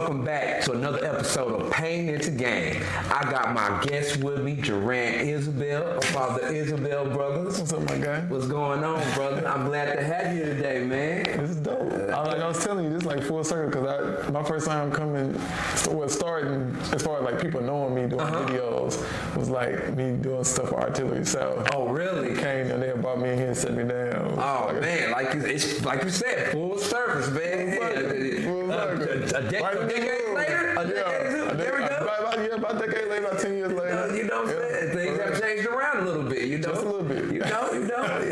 welcome back to another episode of Pain Into Game. I got my guest with me, Jurian Isabelle, of the Isabelle brothers. What's up, my guy? What's going on, brother? I'm glad to have you today, man. This is dope. Like I was telling you, this like full circle because my first time starting as far as like people knowing me doing videos was like me doing stuff for Artillery South. Oh, really? They came and they brought me in here and set me down. Oh, man, it's like you said, full service, man. A decade later? There we go. About a decade later, about 10 years later. You know what I'm saying? Things have changed around a little bit, you know? Just a little bit. You know?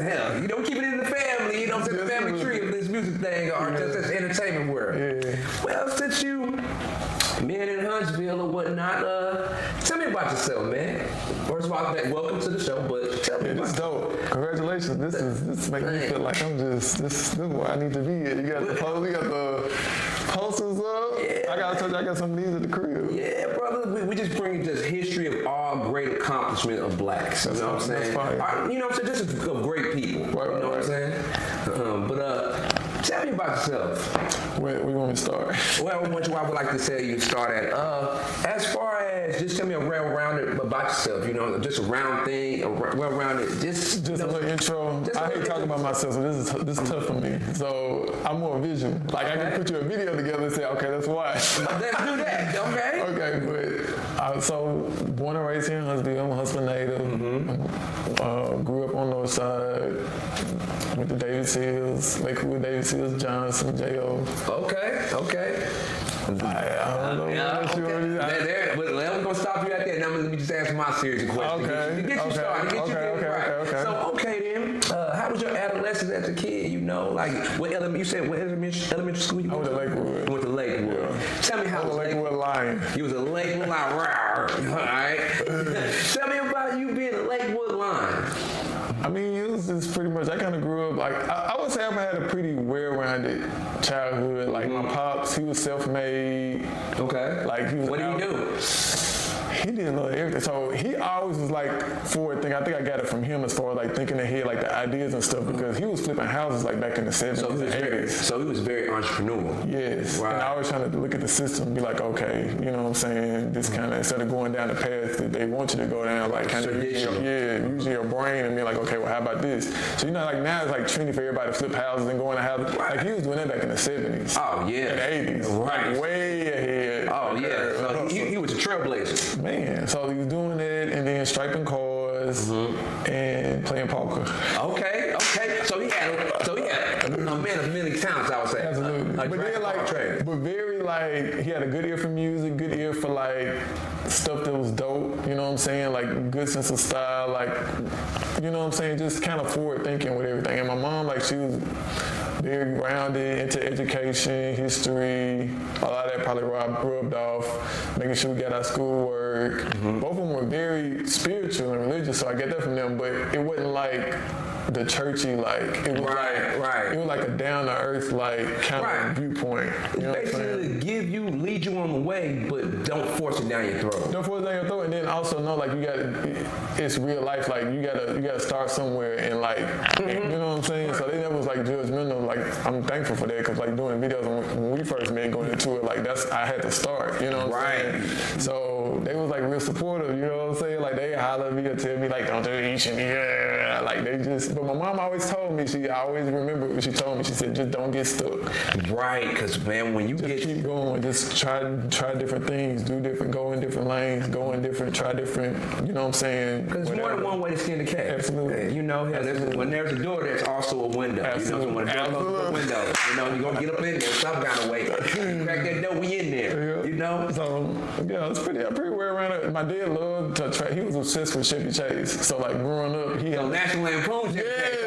Hell, you don't keep it in the family, you don't set the family tree of this music thing or just this entertainment world. Yeah. Well, since you men in Huntsville or whatnot, tell me about yourself, man. First of all, welcome to the show, but tell me about this is dope. Congratulations. This makes me feel like I'm just, this is where I need to be at. You got the posters up. Yeah. I gotta tell you, I got some of these at the crib. Yeah, brother, we just bring this history of all great accomplishment of blacks. You know what I'm saying? You know what I'm saying? This is of great people. Right, you know what I'm saying? Tell me about yourself. Where you want me to start? Well, I would like to tell you to start at. As far as, just tell me a well-rounded about yourself. You know, just a round thing, a well-rounded. Just a little intro. I hate talking about myself, so this is tough for me. So I'm more visual. Like I can put you a video together and say, okay, that's why. Let's do that. Okay. Okay, but so born and raised here in Huntsville. I'm a Huntsville native. Grew up on the north side. Went to David Seals, Lakewood, David Seals, Johnson, J.O. Okay. I don't know. We're going to stop you at that. Now let me just ask my series of questions. Okay. To get you started. Okay. So, then, how was your adolescence as a kid? You know, like, what elementary school you went to? I went to Lakewood. You went to Lakewood. Yeah. Tell me how I was a Lakewood Lion. You was a Lakewood Lion. All right. Tell me about you being a Lakewood Lion. I mean, it was just pretty much, I kind of grew up, like, I would say I've had a pretty well-rounded childhood. Like, my pops, he was self-made. Okay. Like, he was what did he do? He did a little everything. So he always was like forward thinking. I think I got it from him as far as like thinking ahead, like the ideas and stuff, because he was flipping houses like back in the 70s and 80s. So he was very entrepreneurial. Yes. Right. And I was trying to look at the system and be like, okay, you know what I'm saying? This kind of, instead of going down the path that they want you to go down, like kind of using your brain and be like, okay, well, how about this? So, you know, like now it's like trendy for everybody to flip houses and go in the houses. Right. Like he was doing that back in the 70s. Oh, yeah. And the 80s. Right. Like way ahead. Oh, yeah. So he was a trailblazer. Man, so he was doing it and then striping cars and playing poker. Okay. So he had a man of many talents, I would say. Absolutely. But then he had a good ear for music, good ear for like stuff that was dope, you know what I'm saying? Like good sense of style, like, you know what I'm saying? Just kind of forward thinking with everything. And my mom, like she was very grounded into education, history. A lot of that probably rubbed off, making sure we got our schoolwork. Both of them were very spiritual and religious, so I get that from them, but it wasn't like the churchy, like, it was it was like a down-to-earth, like, kind of viewpoint. You know basically lead you on the way, but don't force it down your throat. Don't force it down your throat, and then also know, like, it's real life, like, you gotta start somewhere, and like, you know what I'm saying? So they never was like judgmental, like, I'm thankful for that, because like doing videos when we first met, going into it, like, I had to start, you know what I'm saying? So they was like real supportive, you know what I'm saying? Like, they holler at me or tell me, like, don't do each and like, they just, but my mom always told me, I always remember what she told me. She said, just don't get stuck. Right, because man, when you keep going, just try different things, go in different lanes, try different, you know what I'm saying? Because there's more than one way to skin the cat. Absolutely. You know, when there's a door, there's also a window. Absolutely. You know, so when a door goes a window, you know, you're going to get up in there some kind of way. Crack that door, we in there, you know? So, yeah, it's pretty well around it. My dad loved to track. He was obsessed with Chevy Chase. So, like, growing up, he had... National Lampoon. Yeah.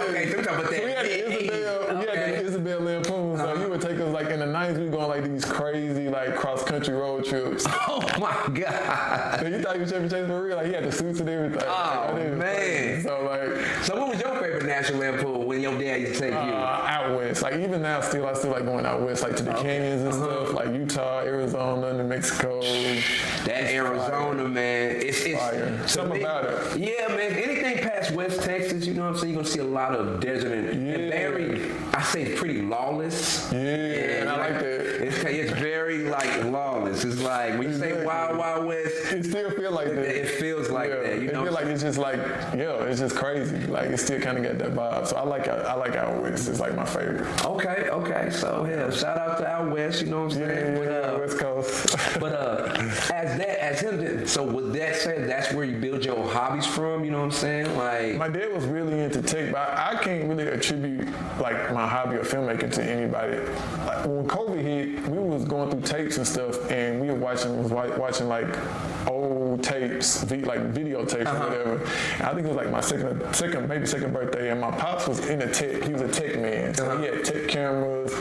Okay, so we're talking about that. So we had the Isabelle Lampoon. So he would take us, like, in the 90s, we going, like, these crazy, like, cross-country road trips. Oh, my God. So you thought he was Chevy Chase for real? Like, he had the suits and everything. Oh, man. So what was your favorite National Lampoon when your dad used to take you? Out west. Like, even now, I still like going out west, like to the canyons and stuff, like Utah, Arizona, New Mexico. That Arizona, man. It's fire. Something about it. Yeah, man. Anything past West Texas, images, you know what I'm saying, you're gonna see a lot of desert and very, I say, pretty lawless. Yeah, and I like that. It's very like lawless. It's like when you say Wild Wild West, it still feels like that. It feels like that. You know, it feel like it's just like it's just crazy. Like it still kind of got that vibe. So I like Out West. It's like my favorite. Okay. So shout out to Out West. You know what I'm saying? Yeah, West Coast. But as him, so with that said, that's where you build your hobbies from. You know what I'm saying? Like my dad was really into tech, but I can't really attribute like my hobby of filmmaking to anybody. Like when COVID hit, we was going through tapes and stuff, and we were watching like old tapes, like videotapes or whatever. And I think it was like my second birthday, and my pops was into tech. He was a tech man, so he had tech cameras.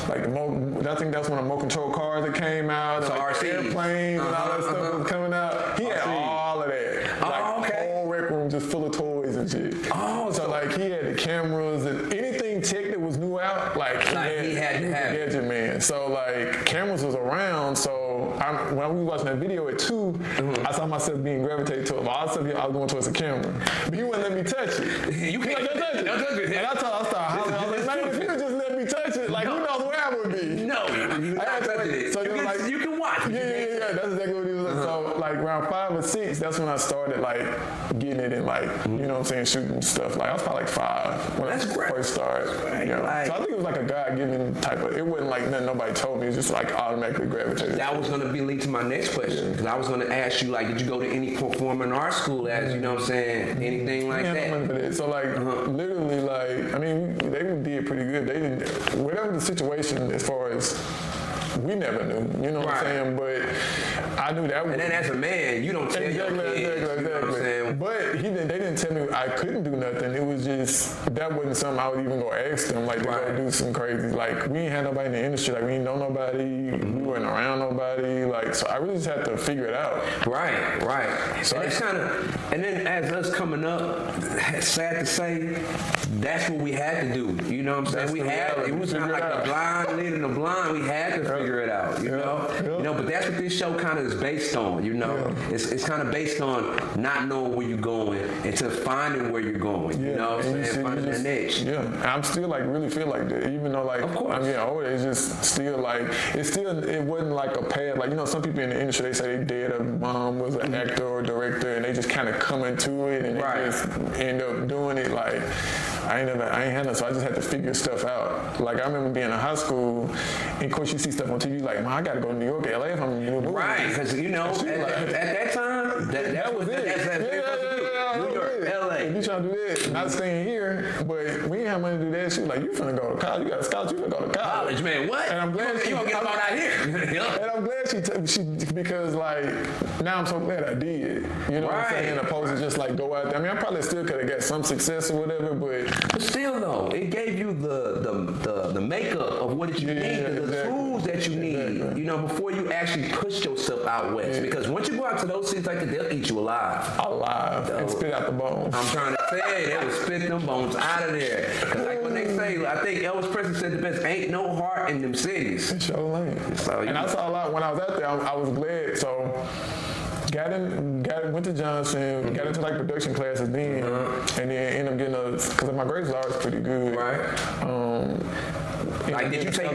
Like I think that's when the remote control cars that came out, and like airplanes and all that stuff was coming out. He had all of that. Whole rec room just full of toys and shit. So like he had the cameras and anything tech that was new out, like he had to have gadget man. So like cameras was around, so when we was watching that video at 2, I saw myself being gravitated to it. All of a sudden, I was going towards the camera. But he wouldn't let me touch it. You can't like, don't touch it. And I started hollering. I was like, man, if you would just let me touch it, like, who knows where I would be? No, you're not touching it. So you can watch. Yeah. That's exactly what he was like. So, like, around 5 or 6, that's when I started, like, getting it and, like, you know what I'm saying, shooting stuff. Like, I was probably, like, 5 when I first started. You know? So I think it was, like, a God-given type of, it wasn't, like, nothing nobody told me. It was just, like, automatically gravitated. That was going to be lead to my next question. Because I was going to ask you, like, did you go to any performing art school as, you know what I'm saying, anything like that? No money for that. So, like, literally, like, I mean, they did pretty good. They didn't, whatever the situation as far as, we never knew, you know what I'm saying? But I knew that was... And then as a man, you don't tell your kids, exactly. You know what I'm saying? But they didn't tell me I couldn't do nothing. It was just, that wasn't something I would even go ask them, like, to go do some crazy. Like, we ain't had nobody in the industry. Like, we didn't know nobody. We weren't around nobody. Like, so I really just had to figure it out. Right. So it's kind of... And then as us coming up, sad to say, that's what we had to do. You know what I'm saying? It was not like the blind leading the blind. We had to figure it out, you know? You know, but that's what this show kind of is based on, you know? It's kind of based on not knowing where you're going until finding where you're going, you know what I'm saying? Finding that niche. Yeah, I'm still like really feel like that, even though like I'm getting older, it's just still like, it wasn't like a path. Like, you know, some people in the industry, they say they dad or mom was an actor or director and they just kind of come into it and they just end up doing it. Like, I ain't had none, so I just had to figure stuff out. Like, I remember being in high school, and of course you see stuff on TV like, man, I gotta go to New York, LA if I'm in New York. Right, because you know, at that time, that was it. New York, LA. If you trying to do that, not staying here, but we ain't have money to do that. She was like, you finna go to college, you got a scholarship, you finna go to college. Man, what? And I'm glad you gonna get them out here. And I'm glad she because like, now I'm so glad I did. You know what I'm saying? Opposed to just like go out there. I mean, I probably still could have got some success or whatever, but still though, it gave you the makeup of what you need, the tools that you need, you know, before you actually push yourself out west. Because once you go out to those cities like that, they'll eat you alive. And spit out the bones. I'm trying to say, they will spit them bones out of there. Because like when they say, I think Elvis Presley said the best, ain't no heart in them cities. It sure ain't. So, and I saw a lot when I was out there. I was glad. So went to Johnson, got into like production classes then, and then ended up getting because my grades were always pretty good. Like, did you take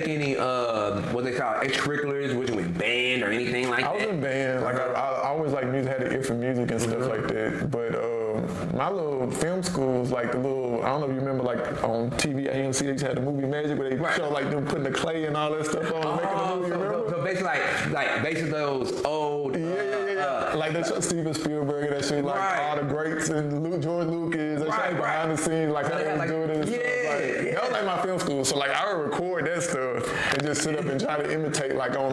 any, what they call extracurriculars? Was you in band or anything like that? I was in band. Like, I always like music, had an ear for music and stuff like that. But my little film schools, like the little, I don't know if you remember, like on TV, AMC, they used to have the movie Magic where they show like them putting the clay and all that stuff on and making the movie, remember? So basically, like basically those old... Like they show Steven Spielberg and that shit, like all the greats and George Lucas, that shit behind the scenes, like how they was doing it and stuff. Like, that was like my film school. So like I would record that stuff and just sit up and try to imitate like on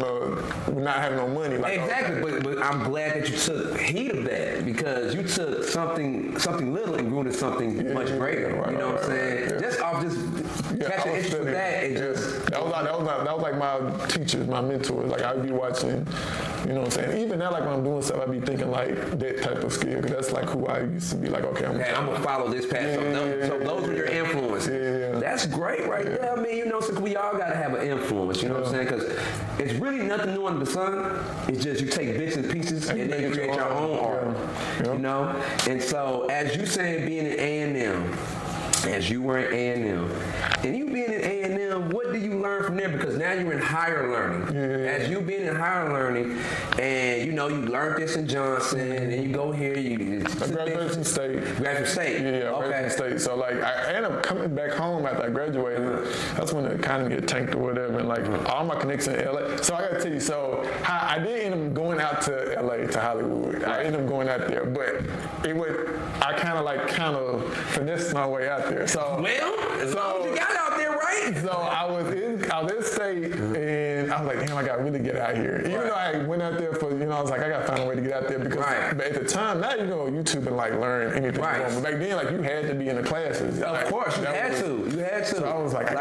not having no money. Like, exactly, but I'm glad that you took heed of that because you took something little and grew into something much greater. You know what I'm saying? Just off just catching interest with that. It just that was like my teachers, my mentors. Like I'd be watching, you know what I'm saying? Even now, like when I'm doing stuff, I'd be thinking like that type of skill because that's like who I used to be. Like, okay, I'm gonna follow this path. So those were your influences. That's great, right there. I mean, you know, so we all gotta have an influence. You know what I'm saying? Because it's really nothing new under the sun. It's just you take bits and pieces and then you create your own art. you know? And so, as you saying being in A&M, as you were in A&M, and you being in A&M, what do you learn from there? Because now you're in higher learning. As you being in higher learning, and you know, you learned this in Johnson, and you go here, you graduated from state. Graduate state. Yeah, okay. Graduate state. So like, I ended up coming back home after I graduated. That's when the economy get tanked or whatever, and like all my connections in LA. So I gotta tell you, so I did end up going out to LA, to Hollywood. I ended up going out there, but I kind of finessed my way out there. So as long as you got out there, right? So I was in state, and I was like, damn, I gotta really get out here. Even though I went out there for, I was like, I gotta find a way to get out there because but at the time, now you go on YouTube and like learn anything you want. But back then, like you had to be in the classes. Of course, you had to. So I was like,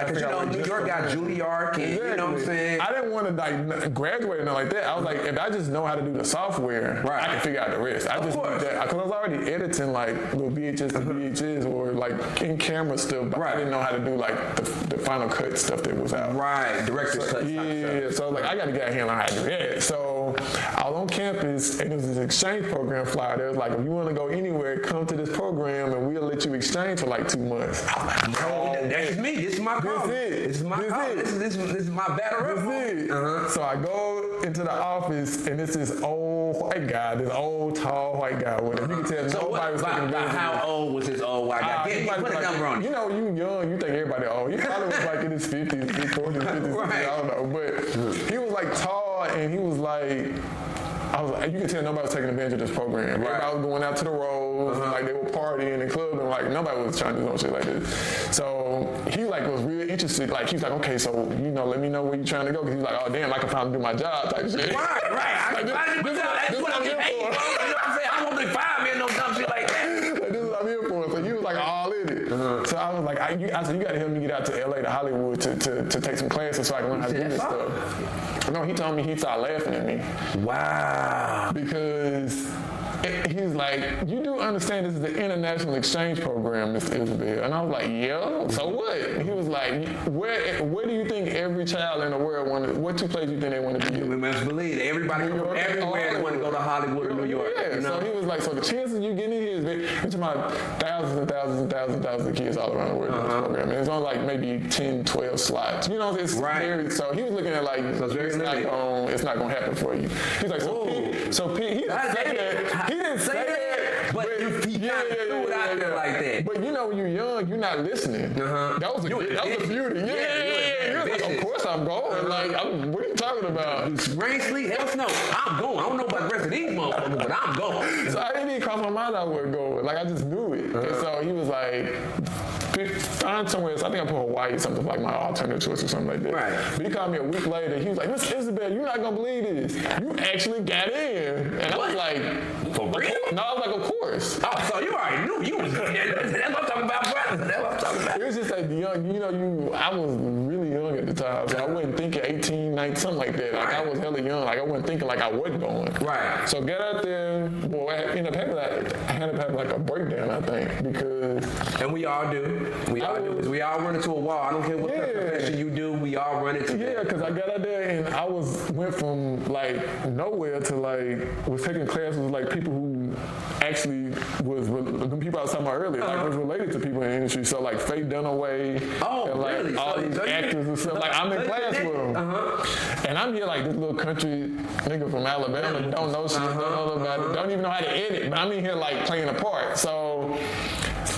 New York got Juilliard, and you know what I'm saying? I didn't want to like graduate or nothing like that. I was like, if I just know how to do the software, I can figure out the rest. I just did that because I was already editing like little VHS to VHS or like in camera stuff, but I didn't know how to do like the Final Cut stuff that was out. Right, director's cut. Yeah, so I was like, I got to get out here and learn how to do that. So I was on campus, and there was this exchange program flyer. They was like, if you want to go anywhere, come to this program, and we'll let you exchange for like 2 months. I was like, no, that's me. This is my call. This is my call. This is my battle. This is So I go into the office, and it's this old white guy, this old tall white guy with him. You can tell nobody was taking advantage. How old was this old white guy? Put a number on it. You know, you young, you think everybody old. He probably was like in his 50s, 40s, 50s, I don't know. But he was like tall, and he was like, you can tell nobody was taking advantage of this program. Everybody was going out to the roads, and like they were partying and clubbing, like nobody was trying to do no shit like this. So he like was really interested. Like he's like, okay, so let me know where you're trying to go, because he's like, oh damn, I can finally do my job type shit. Right. I can finally do my job. That's what I'm getting paid for. You know what I'm saying? I won't be fine, man, no dumb shit like that. Like, this is what I'm here for. So he was like all in it. So I was like, I said, you got to help me get out to LA, to Hollywood, to take some classes so I can learn how to do this stuff. No, he told me he started laughing at me. Wow. Because he's like, you do understand this is the international exchange program, Mr. Isabelle. And I was like, yeah, so what? He was like, where do you think every child in the world what 2 places do you think they want to be in? We must believe that everybody from everywhere want to go to Hollywood or New York. Yeah, so he was like, so the chances you get in here is big. It's about thousands and thousands and thousands and thousands of kids all around the world in this program. And it's only like maybe 10, 12 slots. You know, it's very, so he was looking at like, it's not going to happen for you. He's like, so Pete, he didn't say that, but he kind of threw it out there like that. But you know, when you're young, you're not listening. That was the beauty. Yeah. Like, of course I'm going. Like, what are you talking about? Rain, sleet, hell, snow. I'm going. I don't know about the rest of these motherfuckers, but I'm going. So I didn't even cross my mind I wasn't going. Like, I just knew it. And so he was like, find somewhere else. I think I put Hawaii, something like my alternative choice or something like that. Right. But he called me a week later. He was like, Miss Isabelle, you're not going to believe this. You actually got in. And I was like, for real? No, I was like, of course. Oh, so you already knew you was that's what I'm talking about, brother. That's what I'm talking about. It was just like I was really young at the time, so I wasn't thinking 18, 19, something like that. Like I was hella young. Like I wasn't thinking like I wasn't going. Right. So got out there, boy, I ended up having like a breakdown, I think, because. And we all do. We all run into a wall. I don't care what profession you do. We all run into. Yeah, because I got out there and I went from like nowhere to like was taking classes with like people who actually the people I was talking about earlier, like was related to people in the industry. So like Faye Dunaway and like really? all these actors and stuff. Like I'm in class with them. And I'm here like this little country nigga from Alabama, don't know shit, don't know about it, don't even know how to edit, but I'm in here like playing a part. So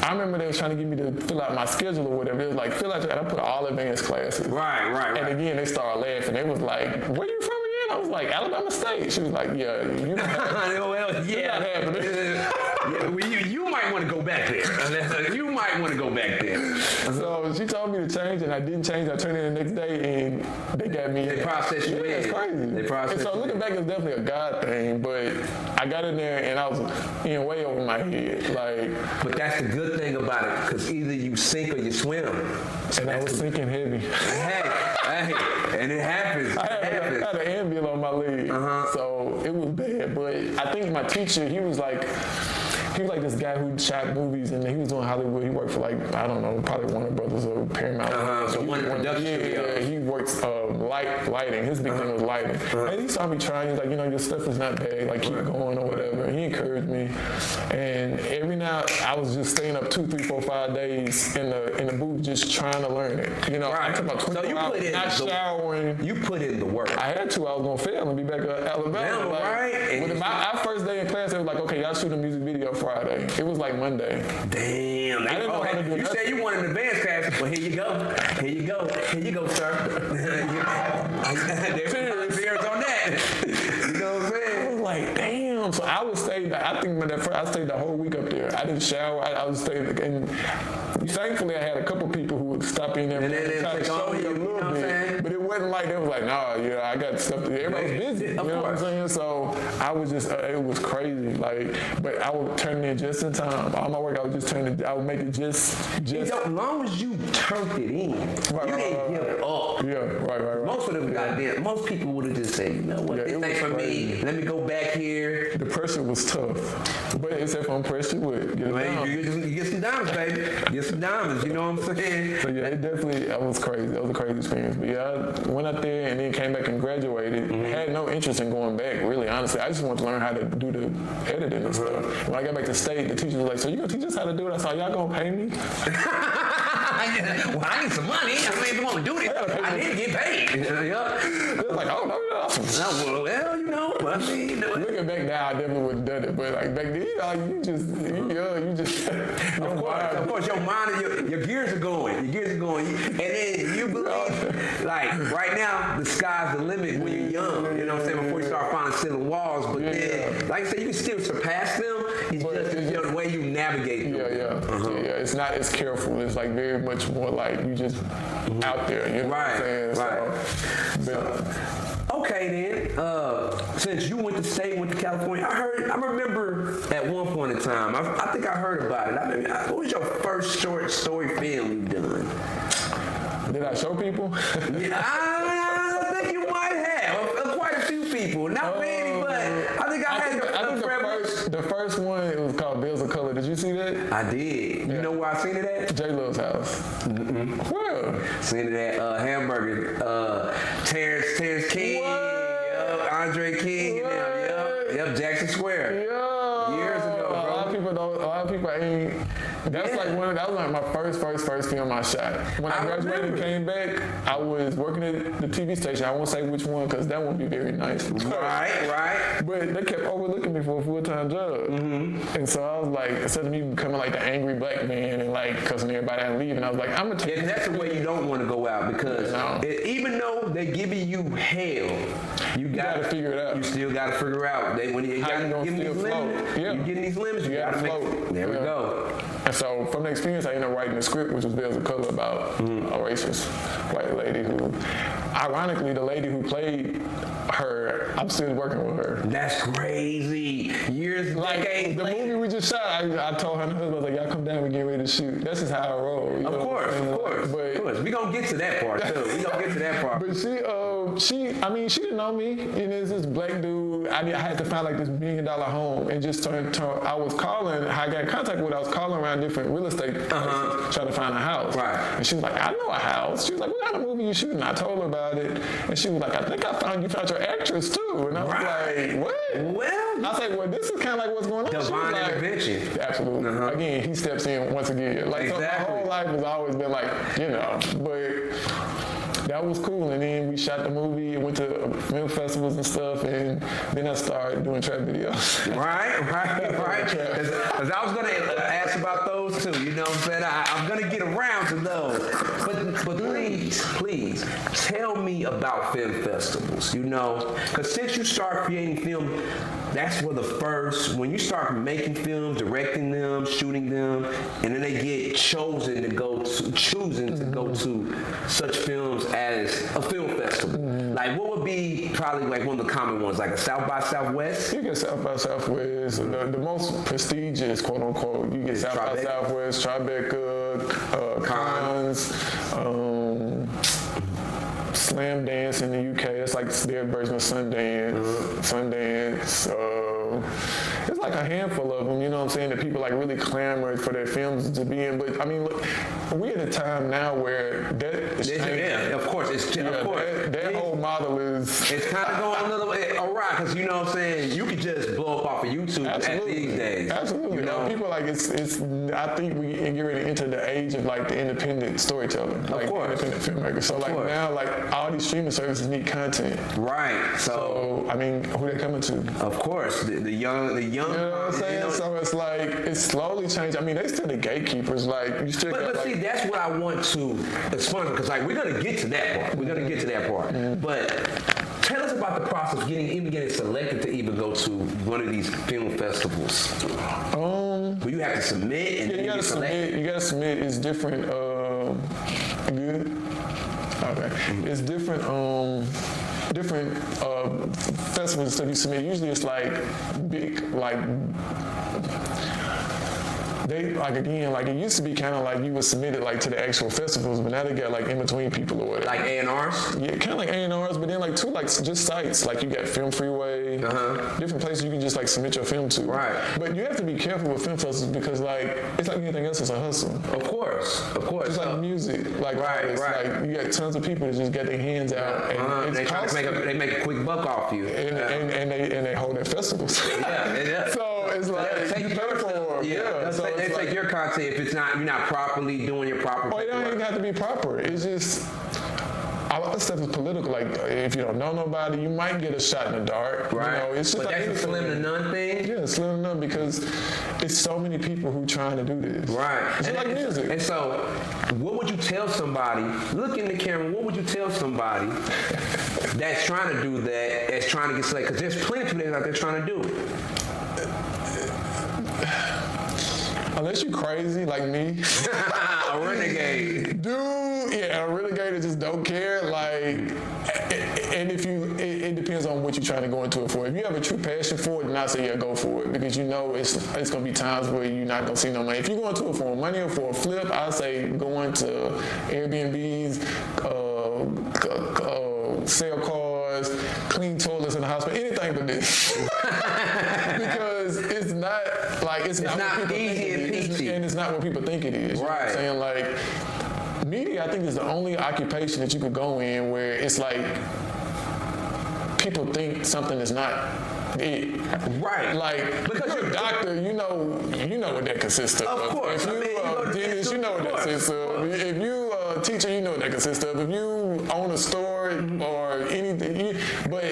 I remember they was trying to get me to fill out my schedule or whatever. It was like, fill out, and I put all advanced classes. Right. And again, they started laughing. They was like, where you from again? I was like, Alabama State. She was like, yeah, you not you might want to go back there. You might want to go back there. So she told me to change, and I didn't change. I turned in the next day, and they got me. They processed you in. It's crazy. They processed. And so looking back, it's definitely a God thing. But I got in there, and I was in way over my head. Like, but that's the good thing about it, because either you sink or you swim. And I was sinking heavy. Hey, and it happens. I had an ambulance on my leg, so it was bad. But I think my teacher, he was like this guy who shot movies, and he was doing Hollywood. He worked for like, I don't know, probably Warner Brothers or Paramount. So one production. Yeah, he works lighting. His big thing was lighting. And he saw me trying. He's like, your stuff is not bad. Like keep going or whatever. he encouraged me. And every now, I was just staying up 2, 3, 4, 5 days in the booth just trying to learn it. You know, Right. I'm talking about 24 hours, not showering. You put in the work. I had to. I was going to fail and be back at Alabama. Like, right. With our first day in class, they was like, okay, y'all shoot a music video Friday. It was like Monday. Damn. I didn't know how to do you said you wanted an advanced class. Well, here you go. Here you go. Here you go, sir. There's beers on that. You know what I'm saying? I was like, damn. So I would stay. I think I stayed the whole week up there. I didn't shower. I would stay. And thankfully, I had a couple people who would stop in there and try to show me a little bit. But it wasn't like they was like, nah, yeah, I got stuff to do. Everybody was busy. You know what I'm saying? So I was just, it was crazy. Like, but I would turn it in just in time. All my work, I would just turn it. I would make it just. As long as you turned it in, you didn't give up. Yeah, right. Most of them goddamn. Most people would have just said, you know what, this ain't for me. Let me go back here. The pressure was tough, but except for pressure, would get it down. You get some diamonds, baby. Get some diamonds. You know what I'm saying? So yeah, it was crazy. That was a crazy experience. But yeah, I went out there and then came back and graduated. Had no interest in going back. Really, honestly, I just wanted to learn how to do the editing and stuff. When I got back to state, the teacher was like, "So you gonna teach us how to do it?" I said, "Y'all gonna pay me?" Well, I need some money. I mean, if you want to do this, I need to get paid. It was like, "Oh no." Well, you know, but I mean, looking back now, I definitely would have done it. But like back then, you just. Of course, your mind, your gears are going. Your gears are going, and then you believe, like right now, the sky's the limit when you're young. You know what I'm saying? Before you start finding ceiling walls, but then, like I said, you can still surpass them. It's just the way you navigate them. Yeah. It's not as careful. It's like very much more like you just out there. You know what I'm saying? Right. Okay then, since you went to California, I remember at one point in time, I think I heard about it. What was your first short story film you done? Did I show people? Yeah, I think you might have. Quite a few people. Not many, but I think I had the first one, it was called Bills of Color. Did you see that? I did. You know where I seen it at? J-Lo's house. Where? Seen it at Hamburger. Terrence King. Yep, Andre King. Yep, Jackson Square. Years ago, bro. A lot of people ain't. That was like my first film I shot. When I graduated and came back, I was working at the TV station. I won't say which one because that won't be very nice. Right. But they kept overlooking me for a full-time job. And so I was like, instead of me becoming like the angry black man and like cussing everybody out and leaving, I was like, I'm gonna take. And that's the way you don't want to go out because even though they giving you hell, you gotta figure it out. You still gotta figure out. When you gotta give these limits, you getting these limits, you gotta float. There we go. And so from the experience, I ended up writing the script, which was Bills of Color, about a racist white lady who, ironically, the lady who played her, I'm still working with her. That's crazy. Years, decades. The movie we just shot, I told her and her husband, I was like, y'all come down, we get ready to shoot. That's just how I roll. Of course. But we gonna get to that part too. But she didn't know me. And it's this black dude. I had to find like this $1 million home and just I got in contact with, I was calling around different real estate places trying to find a house. Right. And she was like, I know a house. She was like, what kind of movie you shooting? I told her about it. And she was like, I think you found your actress too. And I was like, what? Well, I was like, well, this is kind of like what's going on. Divine intervention. Absolutely. Again, he steps in once again. Like, so my whole life has always been like, but that was cool. And then we shot the movie and went to film festivals and stuff. And then I started doing trap videos. Right. Because I was going to ask about those too. You know what I'm saying? I'm going to get around to those. But please, tell me about film festivals, Because since you start creating film, that's where when you start making films, directing them, shooting them, and then they get choosing to go to such films as a film festival. Like, what would be probably like one of the common ones, like a South by Southwest? You get South by Southwest. The most prestigious, quote unquote, you get South by Southwest, Tribeca, Cannes, Slam Dance in the UK. It's like their version of Sundance. it's like a handful of them, you know what I'm saying, that people like really clamor for their films to be in. But I mean, look, we're at a time now where that is changing. Yeah, of course. That whole model is... It's kind of going a little bit awry, because you know what I'm saying, you could just blow up off of YouTube at these days. Absolutely. You know? People like, it's. I think we get ready to enter the age of like the independent storyteller. Like, of course. Independent filmmaker. So like now, like all these streaming services need content. Right. So I mean, who they coming to? Of course, the young. You know what I'm saying? You know, so it's like, it's slowly changing. I mean, they still the gatekeepers. Like, you still But see, that's what I want to explain, because like we're gonna get to that part. We're gonna get to that part. But tell us about the process of getting selected to even go to one of these film festivals. Where you have to submit and you gotta submit. You gotta submit. It's different. Good. Okay. It's different. Different festivals and stuff you submit. Usually it's like big, like they like, again, like it used to be kind of like you would submit it like to the actual festivals, but now they got like in between people or whatever. Like A&Rs? Yeah, kind of like A&Rs, but then like two like just sites. Like you got Film Freeway, different places you can just like submit your film to. Right. But you have to be careful with film festivals because like it's like anything else, it's a hustle. Of course. Just like music, like artists, like you got tons of people that just get their hands out and they try to make a quick buck off you. And they hold their festivals. Yeah. So it's like you pay for them. So they take your content if it's not, you're not properly doing your proper. Oh, it don't even have to be proper. It's just a lot of stuff is political. Like if you don't know nobody, you might get a shot in the dark. Right. You know, it's just but like that's a slim to none thing. Yeah, slim to none because it's so many people who trying to do this. Right. It's like music. And so, what would you tell somebody? Look in the camera. What would you tell somebody that's trying to do that? That's trying to get selected? Because there's plenty of people out there trying to do it. Unless you crazy like me. A renegade. Dude, yeah, a renegade that just don't care. Like, and if you, it depends on what you're trying to go into it for. If you have a true passion for it, then I say, yeah, go for it. Because you know it's going to be times where you're not going to see no money. If you're going to it for money or for a flip, I say going to Airbnbs, sell cars, clean toilets in the hospital, anything but this. Because it's not like it's not what people easy think it is, and it's not what people think it is. You know what I'm saying? Like media, I think is the only occupation that you could go in where it's like people think something is not it. Right. Like because you're a doctor, you know what that consists of. Of course. If you a dentist, you know what that consists of. If you a teacher, you know what that consists of. If you own a store or anything, but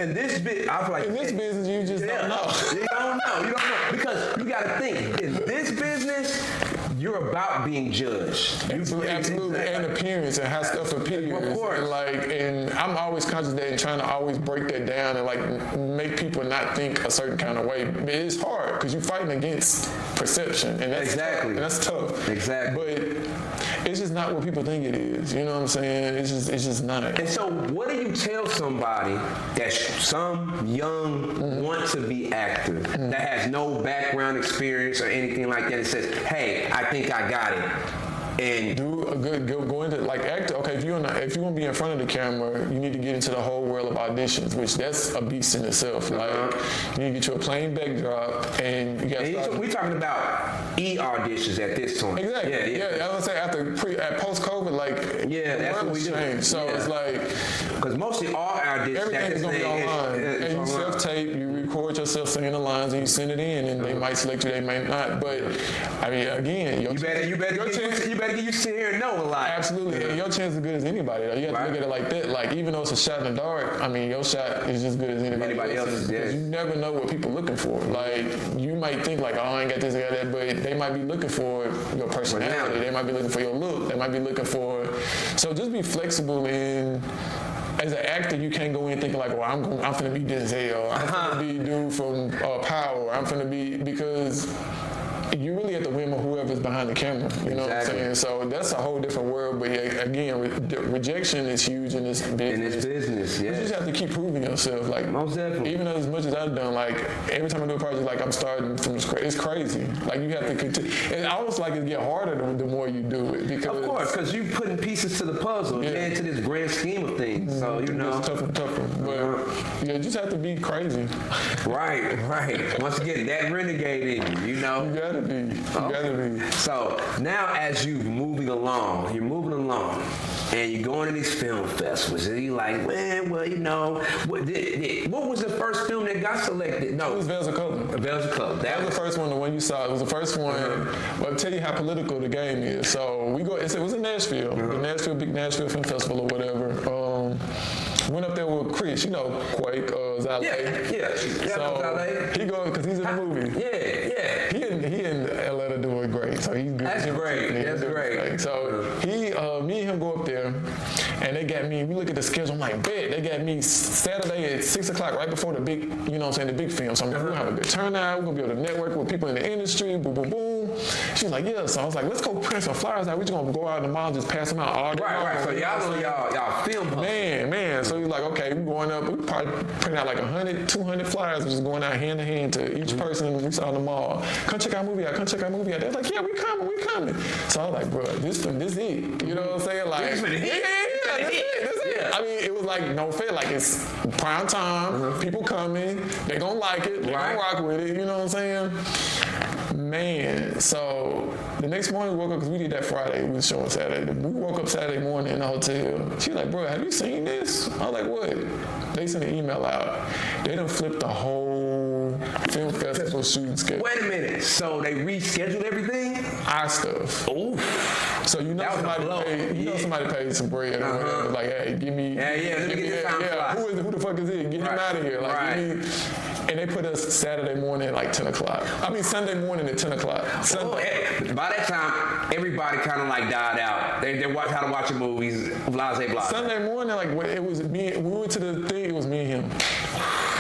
in this business, I feel like in this business, you just don't know. You don't know because you got to think in this business. You're about being judged. Absolutely. And appearance and how stuff appears. Of course. And I'm always conscious of that and trying to always break that down and like make people not think a certain kind of way. It's hard because you're fighting against perception, and that's exactly. Tough. And that's tough. Exactly. But it's just not what people think it is. You know what I'm saying? It's just not. And so, what do you tell somebody that's some young want to be actor that has no background experience or anything like that and says, "Hey, I think I got it." And do a good go into like actor. Okay, if you want to be in front of the camera, you need to get into the whole world of auditions, which that's a beast in itself. Like you need to get you a plain backdrop, and you got. We're talking about auditions at this time. Exactly. Yeah. I was gonna say at post COVID, like that's what we do. So it's like because mostly all auditions everything's gonna be online, and you self-tape, you record yourself saying the lines, and you send it in, and they might select you, they might not. But I mean, again, you better get used to hearing no a lot. Absolutely. And your chance is as good as anybody, though. You have to look at it like that. Like, even though it's a shot in the dark, I mean, your shot is as good as anybody else's. Because you never know what people are looking for. Like, you might think, like, oh, I ain't got this, I got that, but they might be looking for your personality. They might be looking for your look. They might be looking for... So just be flexible in... As an actor, you can't go in thinking like, well, I'm finna be Denzel. I'm finna be dude from Power. I'm finna be... Because... you really have to whim of whoever is behind the camera. You know what I'm saying? So that's a whole different world. But yeah, again, rejection is huge in this business. In this business, yeah. You just have to keep proving yourself. Like, most definitely. Even as much as I've done, like every time I do a project, like I'm starting from scratch. It's crazy. Like you have to continue. And I almost like it get harder the more you do it. Because of course, because you're putting pieces to the puzzle and into this grand scheme of things. So, you know. It's tougher and tougher. But you just have to be crazy. Right. Once again, that renegade in you, you know. You gotta be. So now as you're moving along, and you're going to these film festivals, and you're like, man, well, you know, what was the first film that got selected? No. It was Veils of Color. Veils of Color. That was the first one, the one you saw. It was the first one. But I'll tell you how political the game is. So we go, it was in Nashville, the big Nashville Film Festival or whatever. Went up there with Chris, you know, Quake, Zale. Yeah. So he goes, because he's in the movie. Yeah. He and Atlanta doing great. So he's good. That's great. So me and him go up there, and they got me, we look at the schedule, I'm like, bet, they got me Saturday at 6 o'clock, right before the big, you know what I'm saying, the big film. So I'm like, we're gonna have a good turnout, we're gonna be able to network with people in the industry, boom, boom, boom. She was like, yeah. So I was like, let's go print some flyers out. We're just gonna go out in the mall and just pass them out all day. Right. So y'all film hustle. Man. So he's like, okay, we're going up, we probably print out like 100, 200 flyers, just going out hand to hand to each person we saw in the mall. Come check our movie out. They're like, yeah, we coming. So I was like, bro, this it. You know what I'm saying? Like, this it. I mean, it was like no fair. Like it's prime time. People coming. They gonna like it. They gonna rock with it. You know what I'm saying? Man, so the next morning we woke up, because we did that Friday, we was showing Saturday. We woke up Saturday morning in the hotel. She was like, bro, have you seen this? I was like, what? They sent an email out. They done flipped the whole film festival shooting schedule. Wait a minute. So they rescheduled everything? Our stuff. Ooh. So somebody paid some bread or whatever. Like, hey, give me. Let me get this time. Who the fuck is it? Get him out of here. Like, give me. And they put us Saturday morning at like 10 o'clock. I mean, Sunday morning at 10 o'clock. By that time, everybody kind of like died out. They watched how to watch the movies, blah. Sunday morning, like it was me. We went to the thing. It was me and him.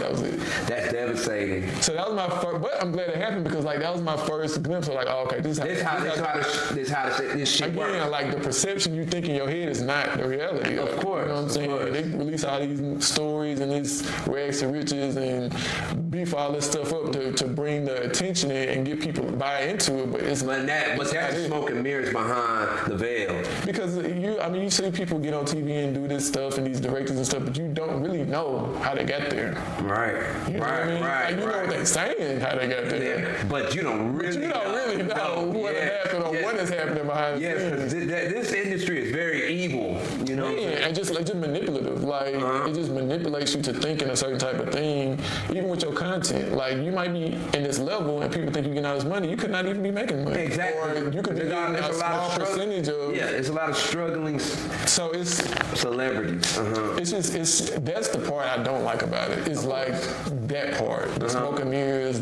That was it. That's devastating. So that was my first. But I'm glad it happened, because like that was my first glimpse of like, oh, okay, this how this shit again, works. Like the perception you think in your head is not the reality. Of course. You know what I'm saying? They release all these stories and these rags to riches and beef all this stuff up to bring the attention in and get people to buy into it. But that's smoke and mirrors behind the veil. Because you see people get on TV and do this stuff and these directors and stuff, but you don't really know how they got there. Right. You know what I mean? Like, you know what they're saying, how they got there. Yeah, but you don't really know what happened or what is happening behind the scenes. Yes, because this industry is very evil, you know. And just manipulative. Like, it just manipulates you to thinking a certain type of thing, even with your content. Like, you might be in this level and people think you're getting all this money. You could not even be making money. Exactly. Or you could be getting a small percentage of. Yeah, it's a lot of struggling celebrities. That's the part I don't like about it. It's like that part. The smoke and mirrors,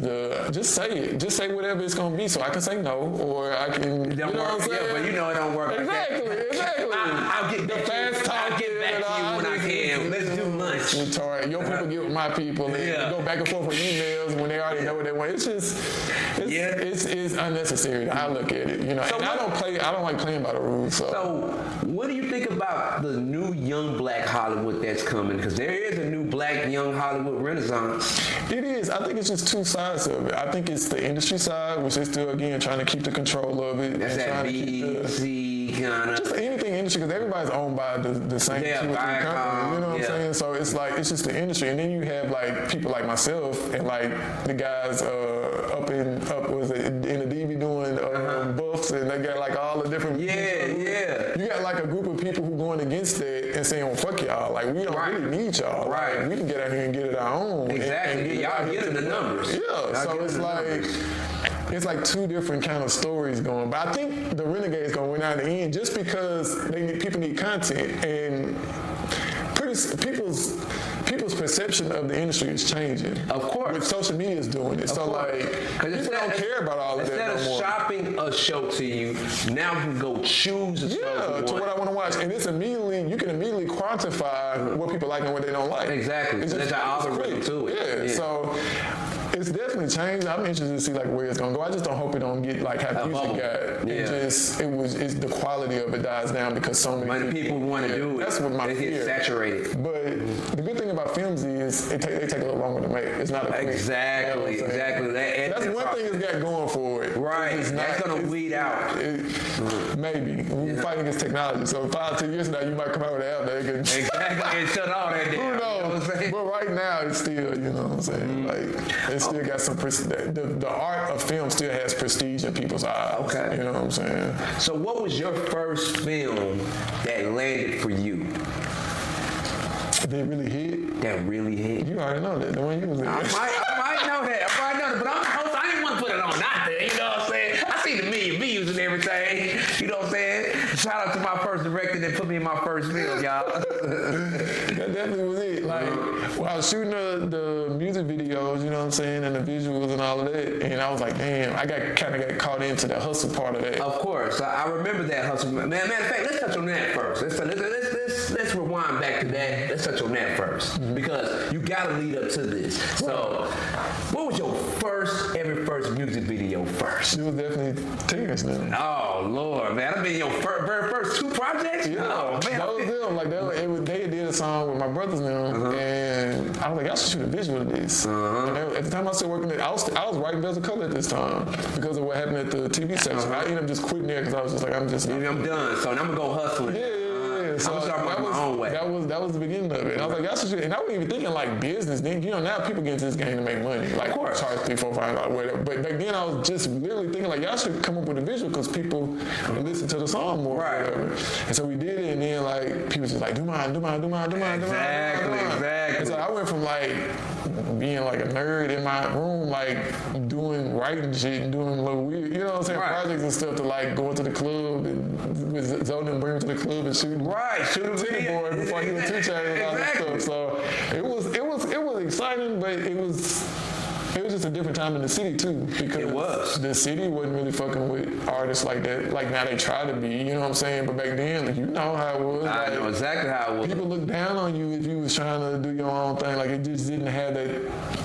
just say it. Just say whatever it's going to be, so I can say no, or I can, you know what I'm saying? Yeah, but you know it don't work exactly. I'll get back to you when I can. Let's do lunch. Your people get with my people, and go back and forth with emails when they already know what they want. It's unnecessary. I look at it, you know. So and I don't like playing by the rules. So what do you think about the new young black Hollywood that's coming? Because there is a new black young Hollywood renaissance. It is. I think it's just two sides of it. I think it's the industry side, which is still, again, trying to keep the control of it. That's that BC kind of. Just anything industry, because everybody's owned by the same two or three companies. You know what I'm saying? So it's like, it's just the industry. And then you have like people like myself and like the guys in the DV doing buffs, and they got like all the different people. You got like a group of people who going against that and saying, well, fuck y'all. Like, we don't really need y'all. Right. Like, we can get out here and get it our own. Exactly. Y'all getting the numbers. Yeah. So it's like, it's like two different kind of stories going. But I think the Renegade is going to win out in the end, just because people need content, and people's perception of the industry is changing. Of course. With social media is doing it. So like, people don't care about all of that no more. Instead of shopping a show to you, now you can go choose a show to what I want to watch. And you can immediately quantify what people like and what they don't like. Exactly. There's an algorithm to it. Yeah. So it's definitely changed. I'm interested to see like where it's gonna go. I just don't hope it don't get like how music got. It's the quality of it dies down because so many people want to do it. That's what my fear. Get saturated. But the good thing about films is they take a little longer to make. It's not a quick. Exactly. That's one thing it's got going for it. Right. That's gonna weed out. Maybe we're fighting against technology. So 5-10 years from now, you might come out with an app that can exactly and shut all that down. Who knows? You know what I'm saying? But right now, it's still, you know what I'm saying? Like it still got some the art of film still has prestige in people's eyes. Okay. You know what I'm saying? So what was your first film that landed for you? That really hit? That really hit? You already know that. The one you was in. I might know that. But I'm the host. I didn't want to put it on out there. You know what I'm saying? I see the million views and everything. You know what I'm saying? Shout out to my first director that put me in my first film, y'all. That definitely was it. Like, when I was shooting the music videos, you know what I'm saying, and the visuals and all of that, and I was like, damn, I kind of got caught into the hustle part of that. Of course. I remember that hustle. Matter of fact, let's touch on that first. Let's rewind back to that. Let's touch on that first. Because you got to lead up to this. So, what was your first music video first? It was definitely Terrence then. Oh, Lord, man. I mean, your very first two projects? Yeah. Oh, man. That was them. Like, they did a song with my brothers now, and I was like, I should shoot a visual of this. And at the time I was still working there, I was writing Bells of Color at this time because of what happened at the TV section. I ended up just quitting there because I was just like, I'm done, so I'm going to go hustling. Yeah. So I'm starting my own way. That was the beginning of it. And I was like, y'all should shoot. And I wasn't even thinking like business. Then, you know, now people get into this game to make money. Like, charge $3, $4, $5, whatever. But back then I was just literally thinking like, y'all should come up with a visual because people listen to the song more. Right. Or whatever. And so we did it, and then like people just like, do mine. Exactly. And so I went from like being like a nerd in my room, like writing shit and doing little weird, you know what I'm saying, projects and stuff to like going to the club and with Zoden bring him to the club and shooting. Right, shooting boy before he was 2 Chainz and all that stuff. So it was exciting, but it was just a different time in the city too, because the city wasn't really fucking with artists like that. Like now they try to be, you know what I'm saying? But back then, like, you know how it was. I know exactly how it was. People looked down on you if you was trying to do your own thing. Like it just didn't have that.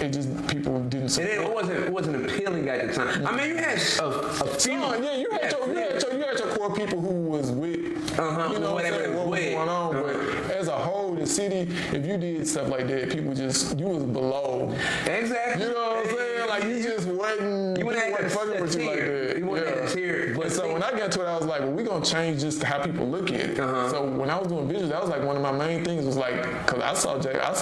It just people didn't support. It wasn't appealing at the time. I mean, you had a few. You had your core people who was with. You know whatever what was going on. But as a whole, the city, if you did stuff like that, people you was below. Exactly. You know what I'm saying? Like you just wasn't. You wasn't fucking with you like that. You wasn't here. But so when I got to it, I was like, well, we're gonna change just how people look at it. So when I was doing visuals, that was like one of my main things was like, cause I saw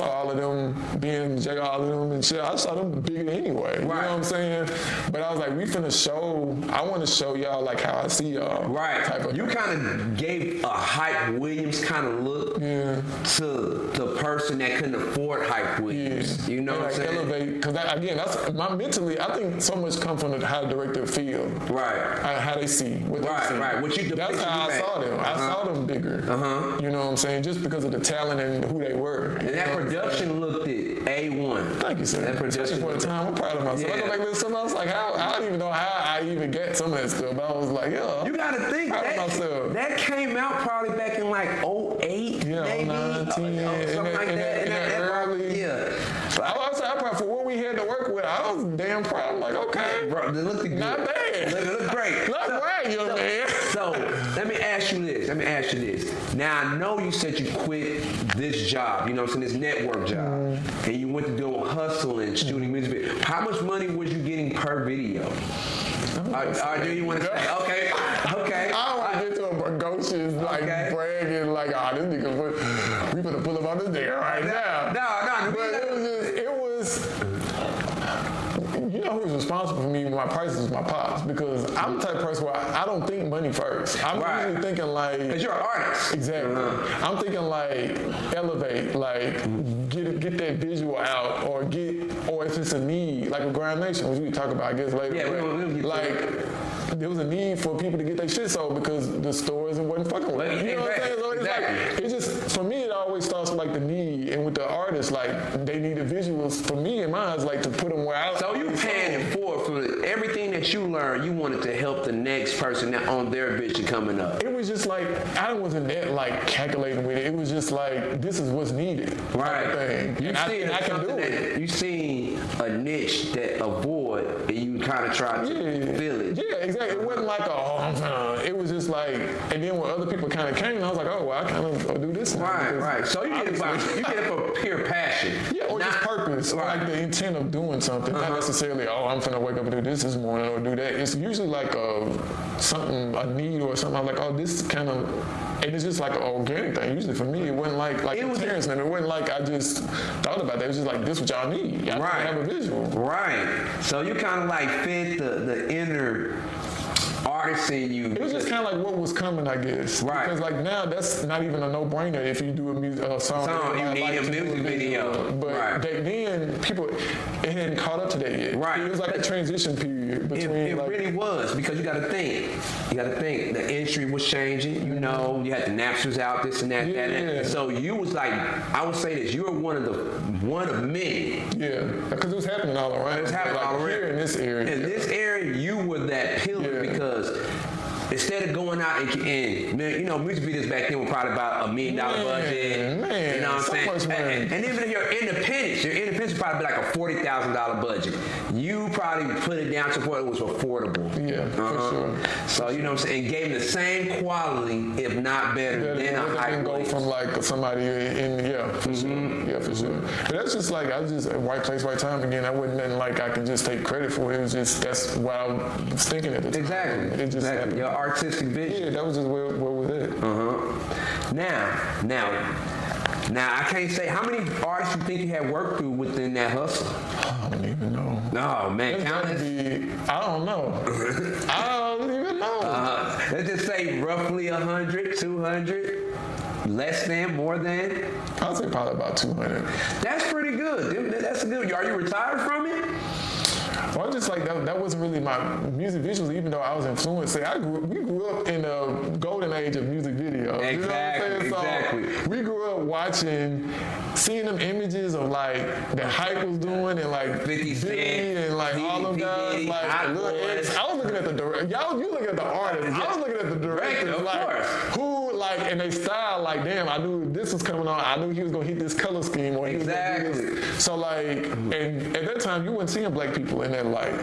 all of them being Jay, all of them and shit. I saw them bigger anyway. You know what I'm saying? But I was like, we finna show. I want to show y'all like how I see y'all. Right. Type of you kind of gave a Hype Williams kind of look to the person that couldn't afford Hype Williams. You know what I'm saying? Elevate, because again, that's mentally. I think so much comes from how the director feel. Right. How they see. What they see. Right. That's how I saw them. I saw them bigger. You know what I'm saying? Just because of the talent and who they were. And that production looked at A1. Thank you, sir. That production. For the time, I'm proud of myself. I go back to something else like I don't even know how I even get some of that stuff. But I was like, yo. You gotta think that came out probably back in like 08, maybe. 09, 10, something like that. In that early. I probably for what we had to work with, I was damn proud. I'm like, okay, bro, they look good. Not bad. Look great. Not bad, young man. So let me ask you this. Now I know you said you quit this job, you know what I'm saying, this network job, and you went to do hustling, shooting music videos. How much money was you getting per video? Do you want to say? Okay. I don't want to get to a precocious, like, bragging, like, this nigga, we gonna pull him on this nigga right now. No. But it was, you know who's responsible for me with my prices was my pops, because I'm the type of person where I don't think money first. I'm usually thinking like... Because you're an artist. Exactly. I'm thinking like, elevate, like, get that visual out, or if it's a need, like a Grind Nation, which we talk about, I guess, later. Yeah, we'll like, there was a need for people to get their shit sold because the stores wasn't fucking with it. You know what I'm saying? So it's like, it just, for me, it always starts with like the need, and with the artists, like, they need the visuals, for me, in my eyes, like, to put them where I... So you paying it for everything that that you learned you wanted to help the next person that on their vision coming up? It was just like, I wasn't that like calculating with it. It was just like, this is what's needed. Right. Thing. And I can do it. You seen a niche that a void and you kind of tried to fill it. Yeah, exactly. It wasn't like, it was just like, and then when other people kind of came, I was like, oh, well, I kind of do this now. Right. So you get it for pure passion. Yeah, or just purpose, like the intent of doing something, not necessarily, I'm finna wake up and do this morning or do that. It's usually like a need or something. I'm like, this kind of, and it's just like an organic thing. Usually for me, it wasn't like it was parents, and it wasn't like I just thought about that. It was just like, this what y'all need. Y'all have a visual. Right. So you kind of like fit the inner artist in you. It was just kind of like what was coming, I guess. Right. Because like now, that's not even a no-brainer if you do a song. You need a music video. But back then, people, it hadn't caught up to that yet. Right. It was like a transition period between. It really was, because you got to think. The industry was changing. You know, you had the Napsters out, this and that, that. So you was like, I would say this, you were one of many. Yeah, because it was happening all around. It was happening all around. Here in this area. In this area, you were that pillar because instead of going out and music videos back then were probably about $1 million budget. Man, you know what I'm saying? And even if your independence would probably be like a $40,000 budget. You probably put it down to where it was affordable. Yeah, for sure. So you know what I'm saying? And gave them the same quality, if not better, than a high go from like somebody for sure. Yeah, for sure. But that's just like, I was just right place, right time again. I wasn't nothing like I can just take credit for it. It was just, that's what I was thinking at the time. Exactly. It just happened. Your artistic vision. Yeah, that was just where was it. Now, I can't say how many artists you think you had worked through within that hustle. I don't even know. No, man, countless. I don't know. I don't even know. Let's just say roughly 100, 200, less than, more than. I'd say probably about 200. That's pretty good. That's good. Are you retired from it? Well, just like that wasn't really my music visuals, even though I was influenced. We grew up in a golden age of music videos. Exactly, you know what I'm saying? So we grew up seeing them images of like that Hype was doing and like 50 Cent and like all them guys, like Lil X. I was looking at the director. You looking at the artist. I was looking at the director. Of course. Who like, and they style like, damn, I knew this was coming on. I knew he was gonna hit this color scheme or he was gonna do this. So like, and at that time you wouldn't see black people in that light.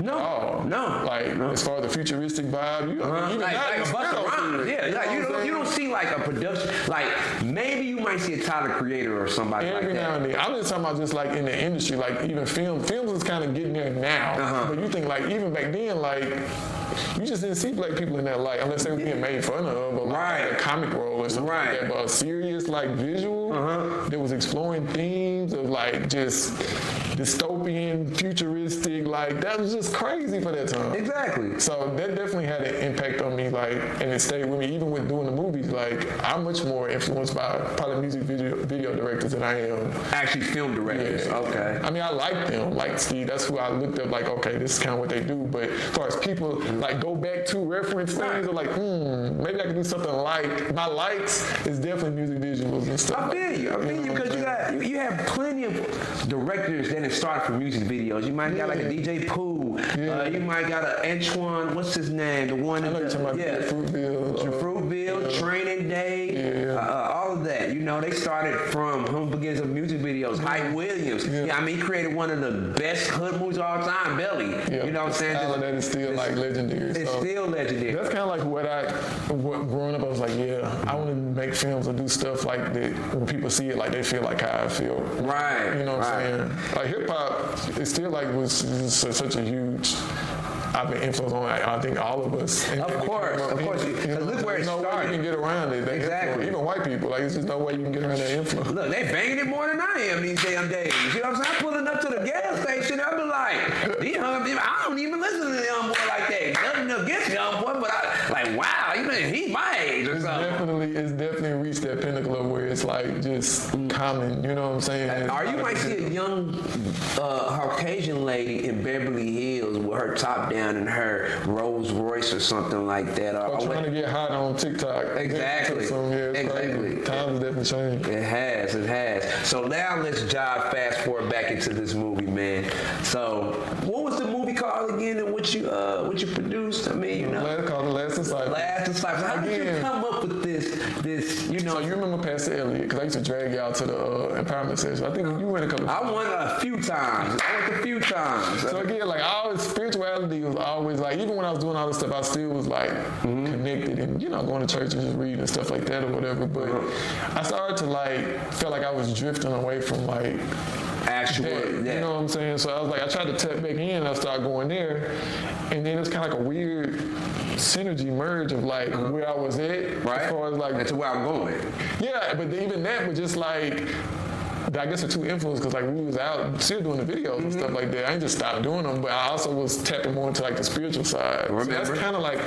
As far as the futuristic vibe, even like now, a Busta Rhymes. You don't see like a production, like maybe you might see a Tyler Creator or somebody like that. Every now and then. I'm just talking about just like in the industry, like even films is kind of getting there now. But you think like even back then, like you just didn't see black people in that light unless they were being made fun of or like a comic role or something like that. But a serious like visual that was exploring themes of like just dystopian, futuristic, like that was just crazy for that time. Exactly. So that definitely had an impact on me, like, and it stayed with me even with doing the movies. Like, I'm much more influenced by probably music video directors than I am actually film directors. Yeah. Okay. I mean, I like them. Like, Steve, that's who I looked up. Like, okay, this is kind of what they do. But as far as people like go back to reference things, or like, maybe I can do something like my likes is definitely music visuals and stuff. I feel you because you have plenty of directors that have started from music videos. You might got like a DJ Pooh. You might got a Antoine. What's his name? The one in Fruitville, Training Day. All of that. You know, they started from Home Begins of music videos. Hype Williams. I mean, he created one of the best hood movies of all time, Belly. You know what I'm saying? All of that is still like legendary. It's still legendary. That's kind of like what growing up, I was like, I want to make films or do stuff like that when people see it, like they feel like how I feel. Right. You know what I'm saying? Like hip hop, it still like was such a huge. I've been influenced on, I think, all of us. Of course. Look where it started. No way you can get around it. Exactly. Even white people, like, it's just no way you can get around that influence. Look, they banging it more than I am these damn days. You know what I'm saying? I'm pulling up to the gas station, I be like, I don't even listen to the young boy like that. Nothing against young boy, but wow, he's my age or something. It's definitely reached that pinnacle of where it's like just common, you know what I'm saying? Or you might see a young Caucasian lady in Beverly Hills with her top down and her Rolls Royce or something like that. Or trying to get hot on TikTok. Exactly. Exactly. Times definitely changed. It has. So now let's fast forward back into this movie, man. So what was the movie called? called again and what you produced? I mean, you know. It's called The Last Disciple. Last Disciple. How did you come up with this, you know? So you remember Pastor Elliott, because I used to drag y'all to the empowerment session. I think you went a couple times. I went a few times. So again, like spirituality was always like, even when I was doing all this stuff, I still was like connected and, you know, going to church and just reading and stuff like that or whatever. But I started to like, feel like I was drifting away from like, actual, you know what I'm saying? So I was like, I tried to tap back in and I started going there. And then it's kind of like a weird synergy merge of like where I was at. Right. As far as like. And to where I'm going. Yeah, but even that was just like, I guess the two influences, because like we was out still doing the videos and stuff like that. I ain't just stopped doing them, but I also was tapping more into like the spiritual side. So that's kind of like,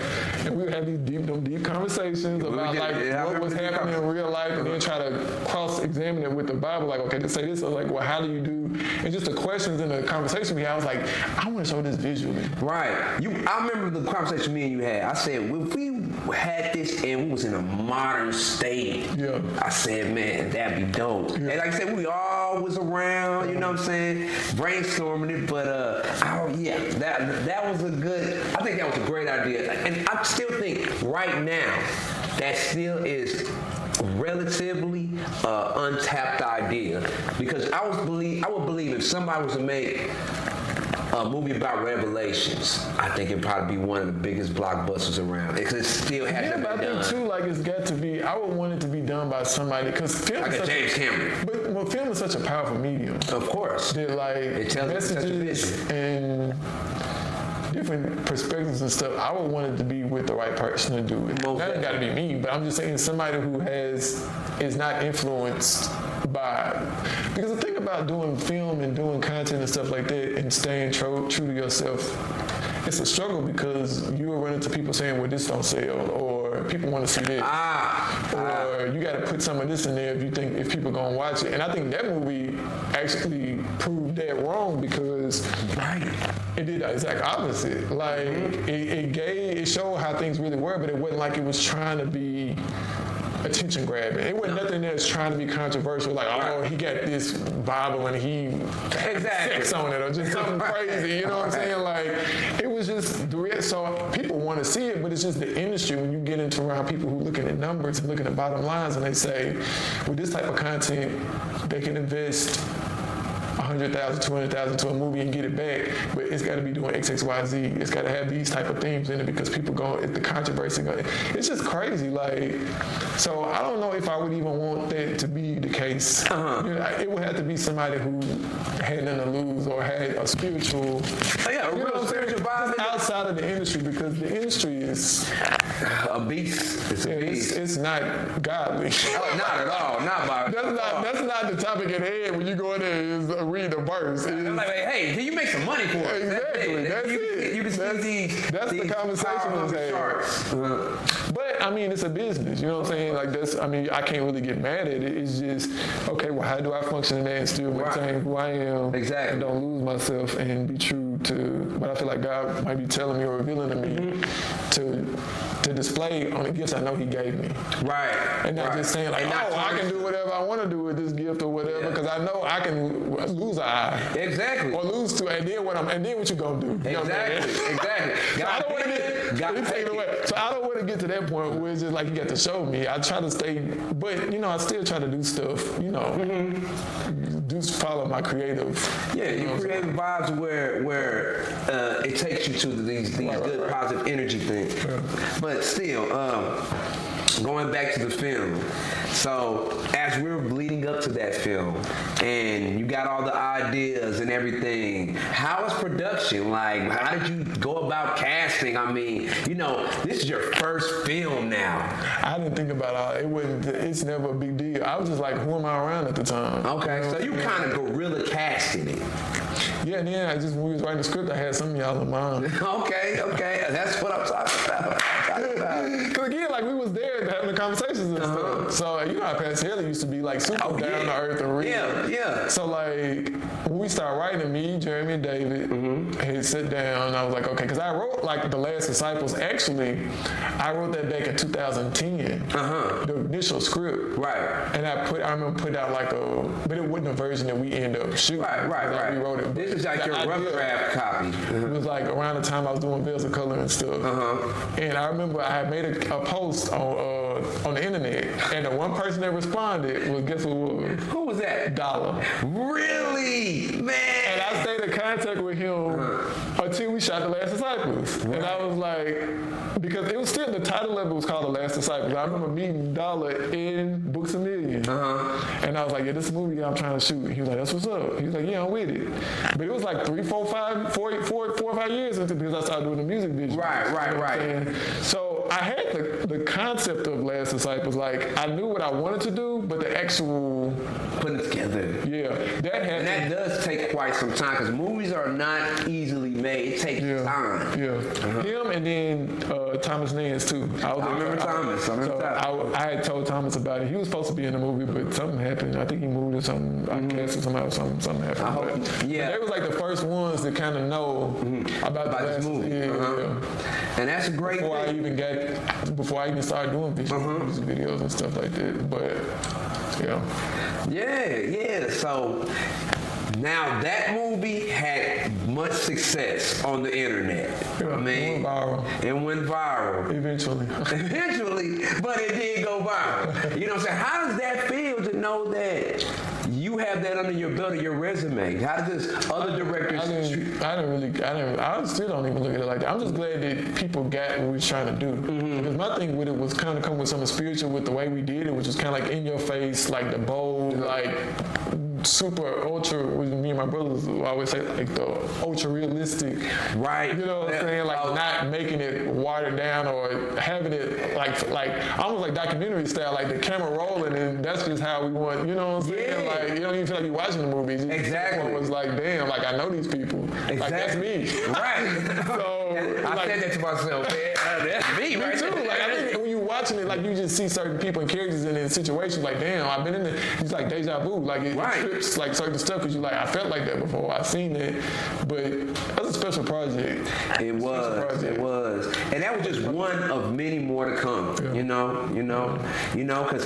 and we would have these deep conversations about like what was happening in real life, and then try to cross-examine it with the Bible. Like, okay, to say this, I was like, well, how do you do? And just the questions and the conversation we had, I was like, I want to show this visually. Right. I remember the conversation me and you had. I said, if we had this and we was in a modern state, I said, man, that'd be dope. Yeah. And like I said, we all was around, you know what I'm saying, brainstorming it, but that was a good, I think that was a great idea. And I still think right now, that still is relatively untapped idea, because I would believe if somebody was to make a movie about Revelations, I think it'd probably be one of the biggest blockbusters around. It still has to be done. I think too, like it's got to be. I would want it to be done by somebody, because film like is James Cameron. But film is such a powerful medium. Of course, that like it tells messages and different perspectives and stuff. I would want it to be with the right person to do it. That ain't got to be me, but I'm just saying somebody who is not influenced by. Because the thing about doing film and doing content and stuff like that and staying true to yourself, it's a struggle, because you will run into people saying, well, this don't sell, or people want to see this, or you got to put some of this in there if people gonna watch it. And I think that movie actually proved that wrong, because it did the exact opposite. Like it showed how things really were, but it wasn't like it was trying to be attention grabbing. It wasn't nothing that's trying to be controversial, like, oh, he got this Bible and he had sex on it, or just something crazy, you know what I'm saying? Like, it was just direct. So people want to see it, but it's just the industry, when you get into around people who looking at numbers and looking at bottom lines, and they say, with this type of content, they can invest $100,000, $200,000 to a movie and get it back, but it's got to be doing X, X, Y, Z. It's got to have these type of themes in it, because people go, the controversy, it's just crazy. Like, so I don't know if I would even want that to be the case. You know, it would have to be somebody who had nothing to lose, or had a spiritual, a real spiritual vibe outside of the industry, because the industry is a beast. It's a beast. It's not godly. Not at all. That's not the topic at hand when you go in there is read the verse. I'm like, hey, can you make some money for it? Exactly. That's it. You can see that's the conversation was had. But I mean, it's a business. You know what I'm saying? Like I can't really get mad at it. It's just, okay, well, how do I function in that and still maintain who I am? Exactly. And don't lose myself and be true to what I feel like God might be telling me or revealing to me to display on the gifts I know He gave me. Right. And not just saying like, I can do whatever I want to do with this gift or whatever, because I know I can lose an eye. Exactly. Or lose two, and then what you gonna do? Exactly. So I don't want to get So I don't want to get to that point where it's just like you got to show me. I try to stay, but I still try to do stuff. Do follow my creative. Yeah, your creative vibes where it takes you to these good positive energy things. Yeah. But still, going back to the film. So as we're leading up to that film, and you got all the ideas and everything, how is production? Like, how did you go about casting? I mean, this is your first film now. I didn't think about all. It's never a big deal. I was just like, who am I around at the time? Okay, so you kind of guerrilla casting it. Yeah, and then when we was writing the script, I had some of y'all in mind. Okay, that's what I'm talking about. because again, like we was there having the conversations and stuff. So you know how Pat Haley used to be like super down to earth and real. Yeah. So like when we started writing, me, Jeremy, and David had sit down. And I was like, okay, because I wrote like The Last Disciples. Actually, I wrote that back in 2010. The initial script. Right. And I remember putting out like but it wasn't a version that we ended up shooting. Right. We wrote it. This is like your rough draft copy. It was like around the time I was doing Veils of Color and stuff. And I remember I had made a post on the internet, and the one person that responded was, guess who it was? Who was that? Dollar. Really? Man. And I stayed in contact with him until we shot The Last Disciples. And I was like, because it was still, the title of it was called The Last Disciples. I remember meeting Dollar in Books A Million. And I was like, yeah, this movie I'm trying to shoot. He was like, that's what's up. He was like, yeah, I'm with it. But it was like 4 or 5 years into, because I started doing the music video. Right. So I had the concept of Last Disciples. Like, I knew what I wanted to do, but the actual putting it together. Yeah, that does take quite some time because movies are not easily made. It takes time. Yeah. Him and then Thomas Nance too. I remember Thomas. I had told Thomas about it. He was supposed to be in the movie, but something happened. I think he moved or something. I guess somehow something happened. But they was like the first ones that kind of know about this movie. And that's a great thing. Before I even started doing music videos and stuff like that. But yeah. So now that movie had much success on the internet. I mean, it went viral. Eventually, but it did go viral. You know what I'm saying? How does that feel to know that you have that under your belt of your resume? How does this other directors? I still don't even look at it like that. I'm just glad that people got what we was trying to do. Because my thing with it was kind of come with something spiritual with the way we did it, which was kind of like in your face, like the bold, like super ultra, me and my brothers always say, like the ultra realistic. Right. You know what I'm saying? Like not making it watered down or having it like almost like documentary style, like the camera rolling, and that's just how we want, you know what I'm saying? Like you don't even feel like you're watching the movie. Exactly. It was like, damn, like I know these people. Exactly. Like that's me. Right. So I said that to myself, man. That's me, right? Me too. Like I think when you're watching it, like you just see certain people and characters in situations like, damn, I've been in it. It's like deja vu. Like it trips like certain stuff because you're like, I felt like that before. I've seen it, but that's a special project. It was. And that was just one of many more to come. Yeah. You know, because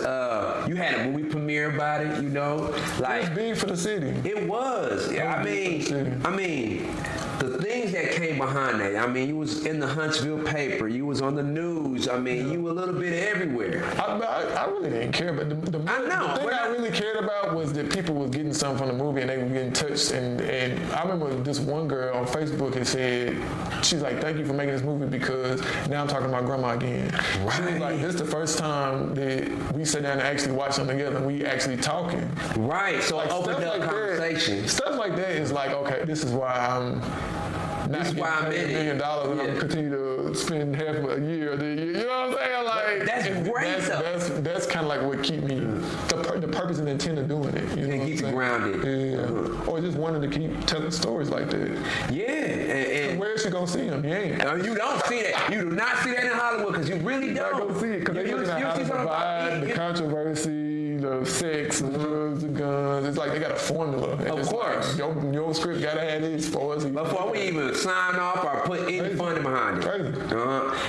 you had a movie premiere about it. You know, like it was big for the city. It was. Yeah, I mean, the things that came behind that. I mean, you was in the Huntsville paper. You was on the news. I mean, you were a little bit everywhere. I really didn't care, but the thing I really cared about was that people was getting something from the movie and they were getting touched. And I remember this one girl on Facebook had said, she's like, thank you for making this movie because now I'm talking to my grandma again. Right. She was like, this is the first time that we sat down and actually watched something together and we actually talking. Right, so like opened up conversation. Stuff like that is like, okay, this is why I'm not getting $1 million and I'm going to continue to spend half a year. You know what I'm saying? Like that's great. That's kind of like what keep me the purpose and intent of doing it. You know, keep you grounded. Yeah. Or just wanting to keep telling stories like that. Yeah. And where is you gonna see them? You ain't. You don't see that. You do not see that in Hollywood because you really don't. You're not gonna see it because they're looking at how to provide the controversy, the sex, the drugs, the guns. It's like they got a formula. Of course. Like, your script gotta have this for us. Before we even sign off or put any funding behind it. Crazy.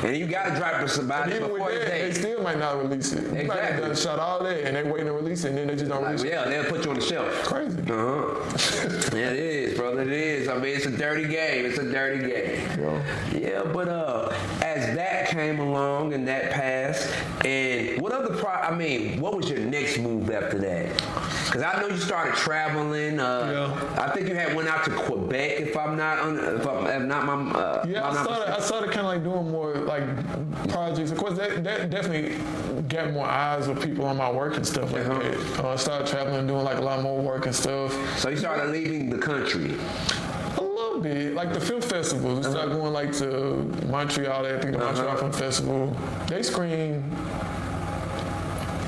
And you gotta drop this about it before the day. They still might not release it. Exactly. You might have done shot all that and they waiting to release it and then they just don't release it. Yeah, they'll put you on the shelf. Crazy. Yeah, it is, brother. It is. I mean, it's a dirty game. Yeah, but as that came along and that passed, and what other what was your next move after that? Because I know you started traveling. I think you had went out to Quebec, if I'm not I started kind of like doing more like projects. Of course, that definitely got more eyes of people on my work and stuff like that. I started traveling and doing like a lot more work and stuff. So you started leaving the country? A little bit, like the film festivals. We started going like to Montreal. I think the Montreal Film Festival. They screen.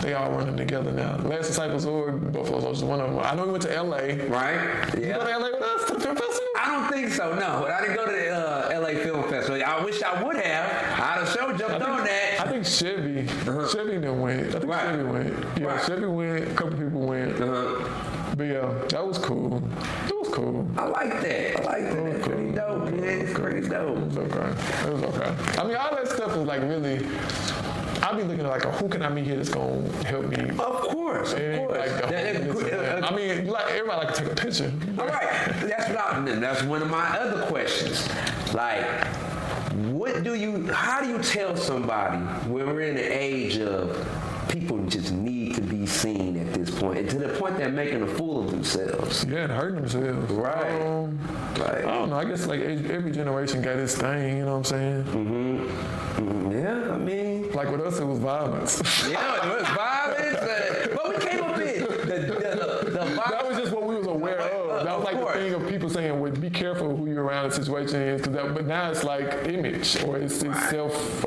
They all running together now. Last Disciples or Buffalo Soldier is one of them. I know we went to L.A. Right? Yeah. You go to L.A. with us to the film festival? I don't think so, no. I didn't go to the L.A. Film Festival. I wish I would have. I'd have jumped on that. I think Chevy didn't win. I think Chevy went. Yeah, Chevy went. A couple people went. But yeah, that was cool. It was cool. I like that. That's pretty dope, man. It's pretty dope. It was okay. I mean, all that stuff is like really. I'll be looking at like, who can I meet here that's gonna help me? Of course. Like I mean, like everybody like to take a picture. All right, that's one of my other questions. Like, how do you tell somebody when we're in the age of people just need to be seen at this point, and to the point they're making a fool of themselves? Yeah, and hurting themselves. Right. I don't know. I guess like every generation got its thing. You know what I'm saying? Yeah, I mean, like with us, it was violence. Yeah, it was violence. But we came up in the violence. That was just what we was aware of. That was like the thing of people saying, "Well, be careful who you're around." The situation is, but now it's like image or it's self,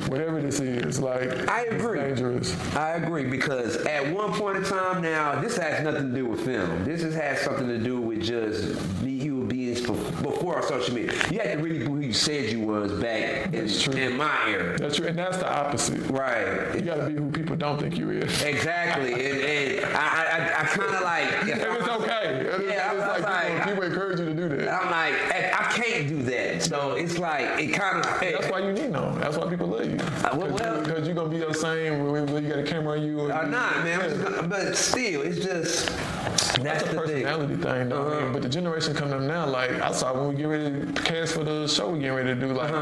whatever this is. Like I agree. It's dangerous. I agree because at one point in time now, this has nothing to do with film. This has something to do with just you being before social media. You had to really be who you said you was back in my era. That's true, and that's the opposite. Right. You got to be who people don't think you is. Exactly, and I kind of like. And it's okay. Yeah, it's like people encourage you to do that. I'm like, I can't do that. So it's like it kind of. That's why you need them. That's why people love you. Because you're gonna be the same when you got a camera on you. Or not, man. But still, it's just. That's a personality thing, though. But the generation coming up now, like I saw when we get ready to cast for the show we're getting ready to do, like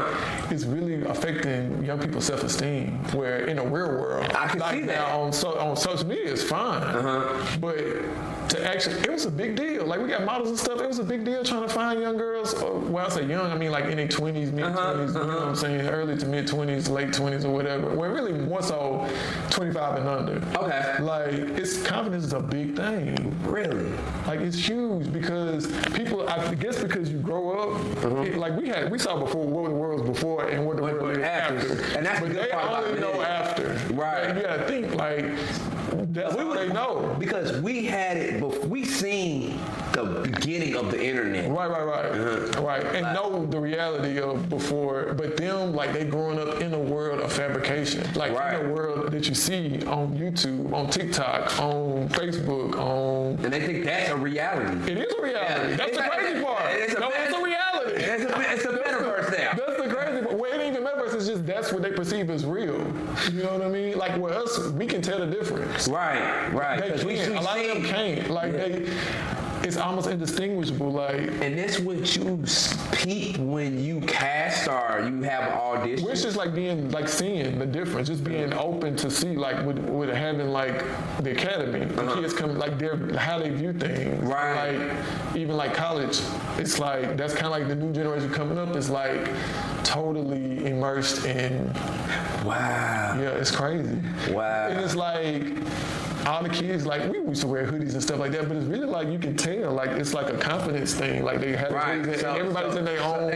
it's really affecting young people's self-esteem. Where in the real world, I can see that on social media it's fine, but to actually, it was a big deal. Like we got models and stuff. It was a big deal trying to find young girls. Well, I say young, I mean like in their 20s, mid 20s. You know what I'm saying? Early to mid 20s, late 20s, or whatever. Well, really more so 25 and under. Okay. Like confidence is a big thing. Really? Like it's huge because people, I guess because you grow up, like we saw before what the world was before and what the world is after. And that's but the good they part only know after. Right. Like, you gotta think like that's what they know. Because we had it before, we seen the beginning of the internet. Right. And know the reality of before, but them like they growing up in a world of fabrication. Like in a world that you see on YouTube, on TikTok, on Facebook, and they think that's a reality. It is a reality. Yeah. That's the crazy part. It's a reality. It's a metaverse there. That's the crazy part. Well, it ain't even metaverse. It's just that's what they perceive as real. You know what I mean? Like with us, we can tell the difference. Right. They can. A lot of them can't. Like it's almost indistinguishable. Like, and that's what you peep when you cast or you have an audition. It's just like being like seeing the difference, just being open to see like with having like the academy, the kids come like how they view things. Right. Like even like college, it's like that's kind of like the new generation coming up is like totally immersed in. Wow. Yeah, it's crazy. Wow. And it's like. All the kids, like, we used to wear hoodies and stuff like that, but it's really like you can tell, like, it's like a confidence thing. Like, they have hoodies and everybody's in their own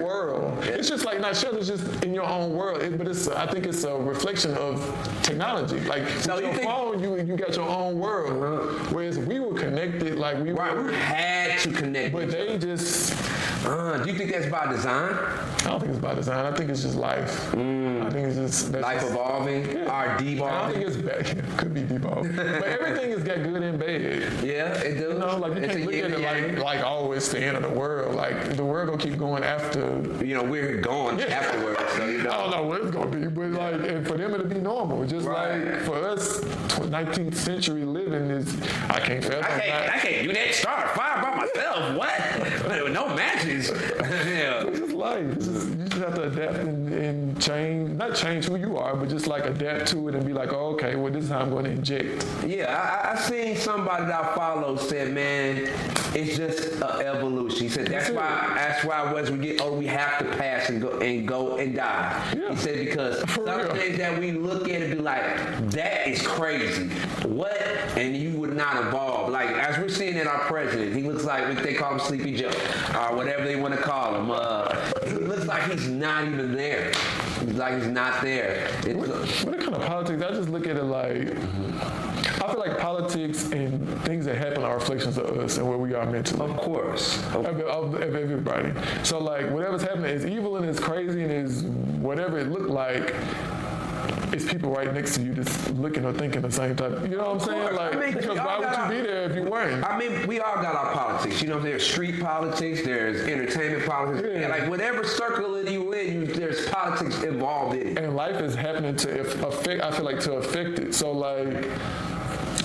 world. Yeah. It's just like, not shelter, it's just in your own world. But I think it's a reflection of technology. Like, with your phone, you got your own world. Whereas we were connected, like, we had to connect. But they just. Do you think that's by design? I don't think it's by design. I think it's just life. I think it's just life evolving or devolving. I don't think it's bad. It could be devolving, but everything has got good and bad. Yeah, it does. You know, like you can't look at it like oh, it's the end of the world. Like the world gonna keep going after. You know, we're going afterwards. So you know. I don't know what it's gonna be, but like, and for them it'll be normal. Just like for us, 19th century living is. I can't do that. Start a fire by myself. What? No matches. Yeah. It's just life. You just have to adapt and change. Not change who you are, but just like adapt to it and be like, oh, okay, well, this is how I'm going to inject. Yeah, I seen somebody that I follow said, man, it's just an evolution. He said that's why as we get older, we have to pass and go and die. Yeah. He said because some things that we look at and be like, that is crazy. What? And you would not evolve. Like as we're seeing in our president, he looks like what they call him Sleepy Joe, or whatever they want to call him. He looks like he's not even there. Like he's not there. What kind of politics? I just look at it like I feel like politics and things that happen are reflections of us and where we are mentally. Of course. Of everybody. So like whatever's happening is evil and it's crazy and is whatever it looked like. It's people right next to you just looking or thinking the same type. You know what I'm saying? Like, I mean, because why would you be there if you weren't? I mean, we all got our politics. You know, there's street politics, there's entertainment politics. Yeah. And like whatever circle that you in, there's politics involved in it. And life is happening to affect. I feel like to affect it. So like,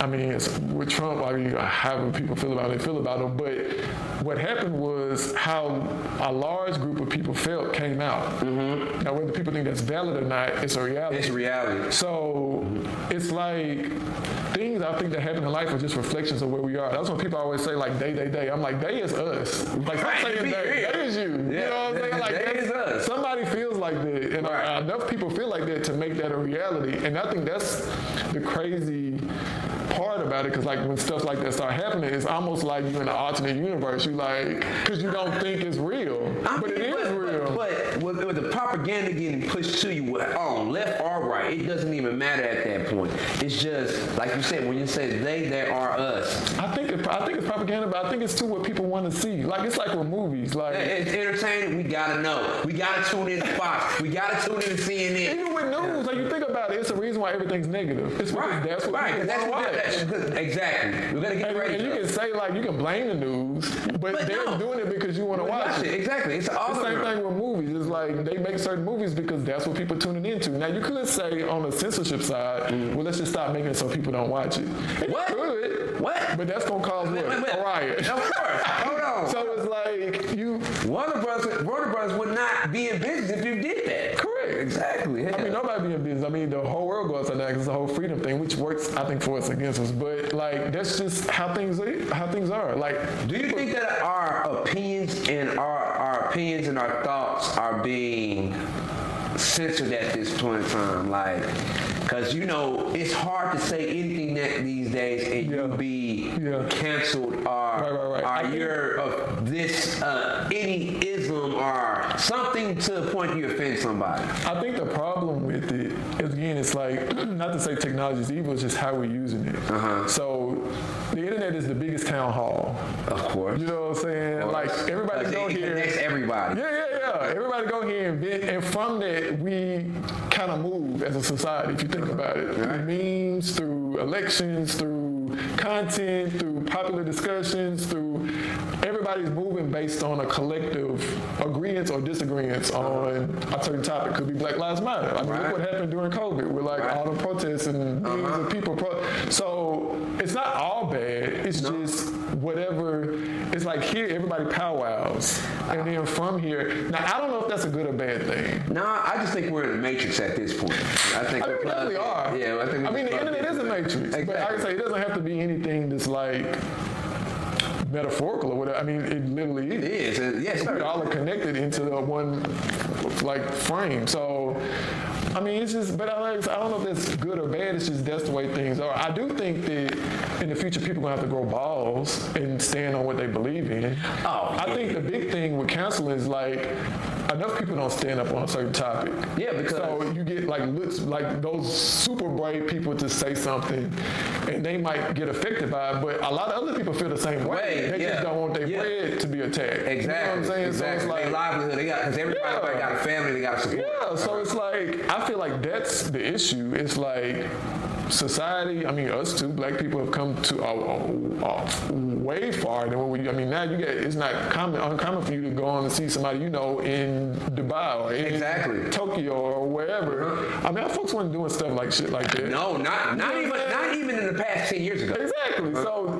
I mean, with Trump, I mean, however people feel about it, they feel about him. But what happened was how a large group of people came out. Mm-hmm. Now, whether people think that's valid or not, it's a reality. It's reality. So it's like things I think that happen in life are just reflections of where we are. That's when people always say like day. I'm like, day is us. Like stop saying day is you. Yeah. You know what I'm saying? Like day is us. Somebody feels like that, and enough people feel like that to make that a reality. And I think that's the crazy part about it, because like when stuff like that start happening, it's almost like you're in an alternate universe. You like, because you don't think it's real, but it is real. But with the propaganda getting pushed to you on left or right, it doesn't even matter at that point. It's just like you said, when you say they are us. I think it's propaganda, but I think it's too what people want to see. Like it's like with movies, like it's entertaining. We gotta know. We gotta tune in to Fox. We gotta tune in to CNN. Even with news, like you think about it, it's a reason why everything's negative. It's because that's what people want to watch. Exactly. We gotta get ready. And you can say like you can blame the news, but they're doing it because you want to watch it. Exactly. It's all the same thing with movies. It's like they make certain movies because that's what people tuning into. Now you could say on the censorship side, well, let's just stop making it so people don't watch it. What? You could. What? But that's gonna cause what? A riot. Of course. Hold on. So it's like you. Warner Brothers would not be in business if you did that. Correct. Exactly. Yeah. I mean, nobody be in business. I mean, the whole world goes upside down because it's a whole freedom thing, which works, I think, for us against us. But like, that's just how things are. Like, do you think that our opinions and our thoughts are being censored at this point in time? Like, because you know it's hard to say anything that these days and you be canceled or you're of this any ism or something to the point you offend somebody. I think the problem with it is, again, it's like, not to say technology is evil, it's just how we're using it. So the internet is the biggest town hall. Of course. You know what I'm saying? Like everybody go here. It connects everybody. Yeah. Everybody go here and from that we kind of move as a society, if you think about it. Through memes, through elections, through content, through popular discussions, through everybody's moving based on a collective agreements or disagreements on a certain topic. Could be Black Lives Matter. I mean, look what happened during COVID with like all the protests and millions of people. So it's not all bad. It's just whatever. It's like here, everybody powwows. And then from here, now I don't know if that's a good or bad thing. No, I just think we're in the matrix at this point. I think we definitely are. Yeah, I think. I mean, the internet is a matrix. Exactly. But like I say, it doesn't have to be anything that's like metaphorical or whatever. I mean, it literally is. It is. Yes, we all are connected into one like frame. So, I mean, it's just. But I don't know if that's good or bad. It's just that's the way things are. I do think that in the future, people are gonna have to grow balls and stand on what they believe in. I think the big thing with counseling is like, enough people don't stand up on a certain topic. Yeah, because so you get like those super brave people to say something, and they might get affected by it. But a lot of other people feel the same way. They just don't want their bread to be attacked. Exactly. You know what I'm saying? Exactly. So it's like their livelihood. Because everybody got a family. They got a support. Yeah. So it's like I feel like that's the issue. It's like society, I mean us too, black people have come to way far than what we, I mean now it's not uncommon for you to go on and see somebody you know in Dubai or in Tokyo or wherever. I mean, our folks weren't doing stuff like shit like that. No, not even in the past 10 years ago. Exactly. So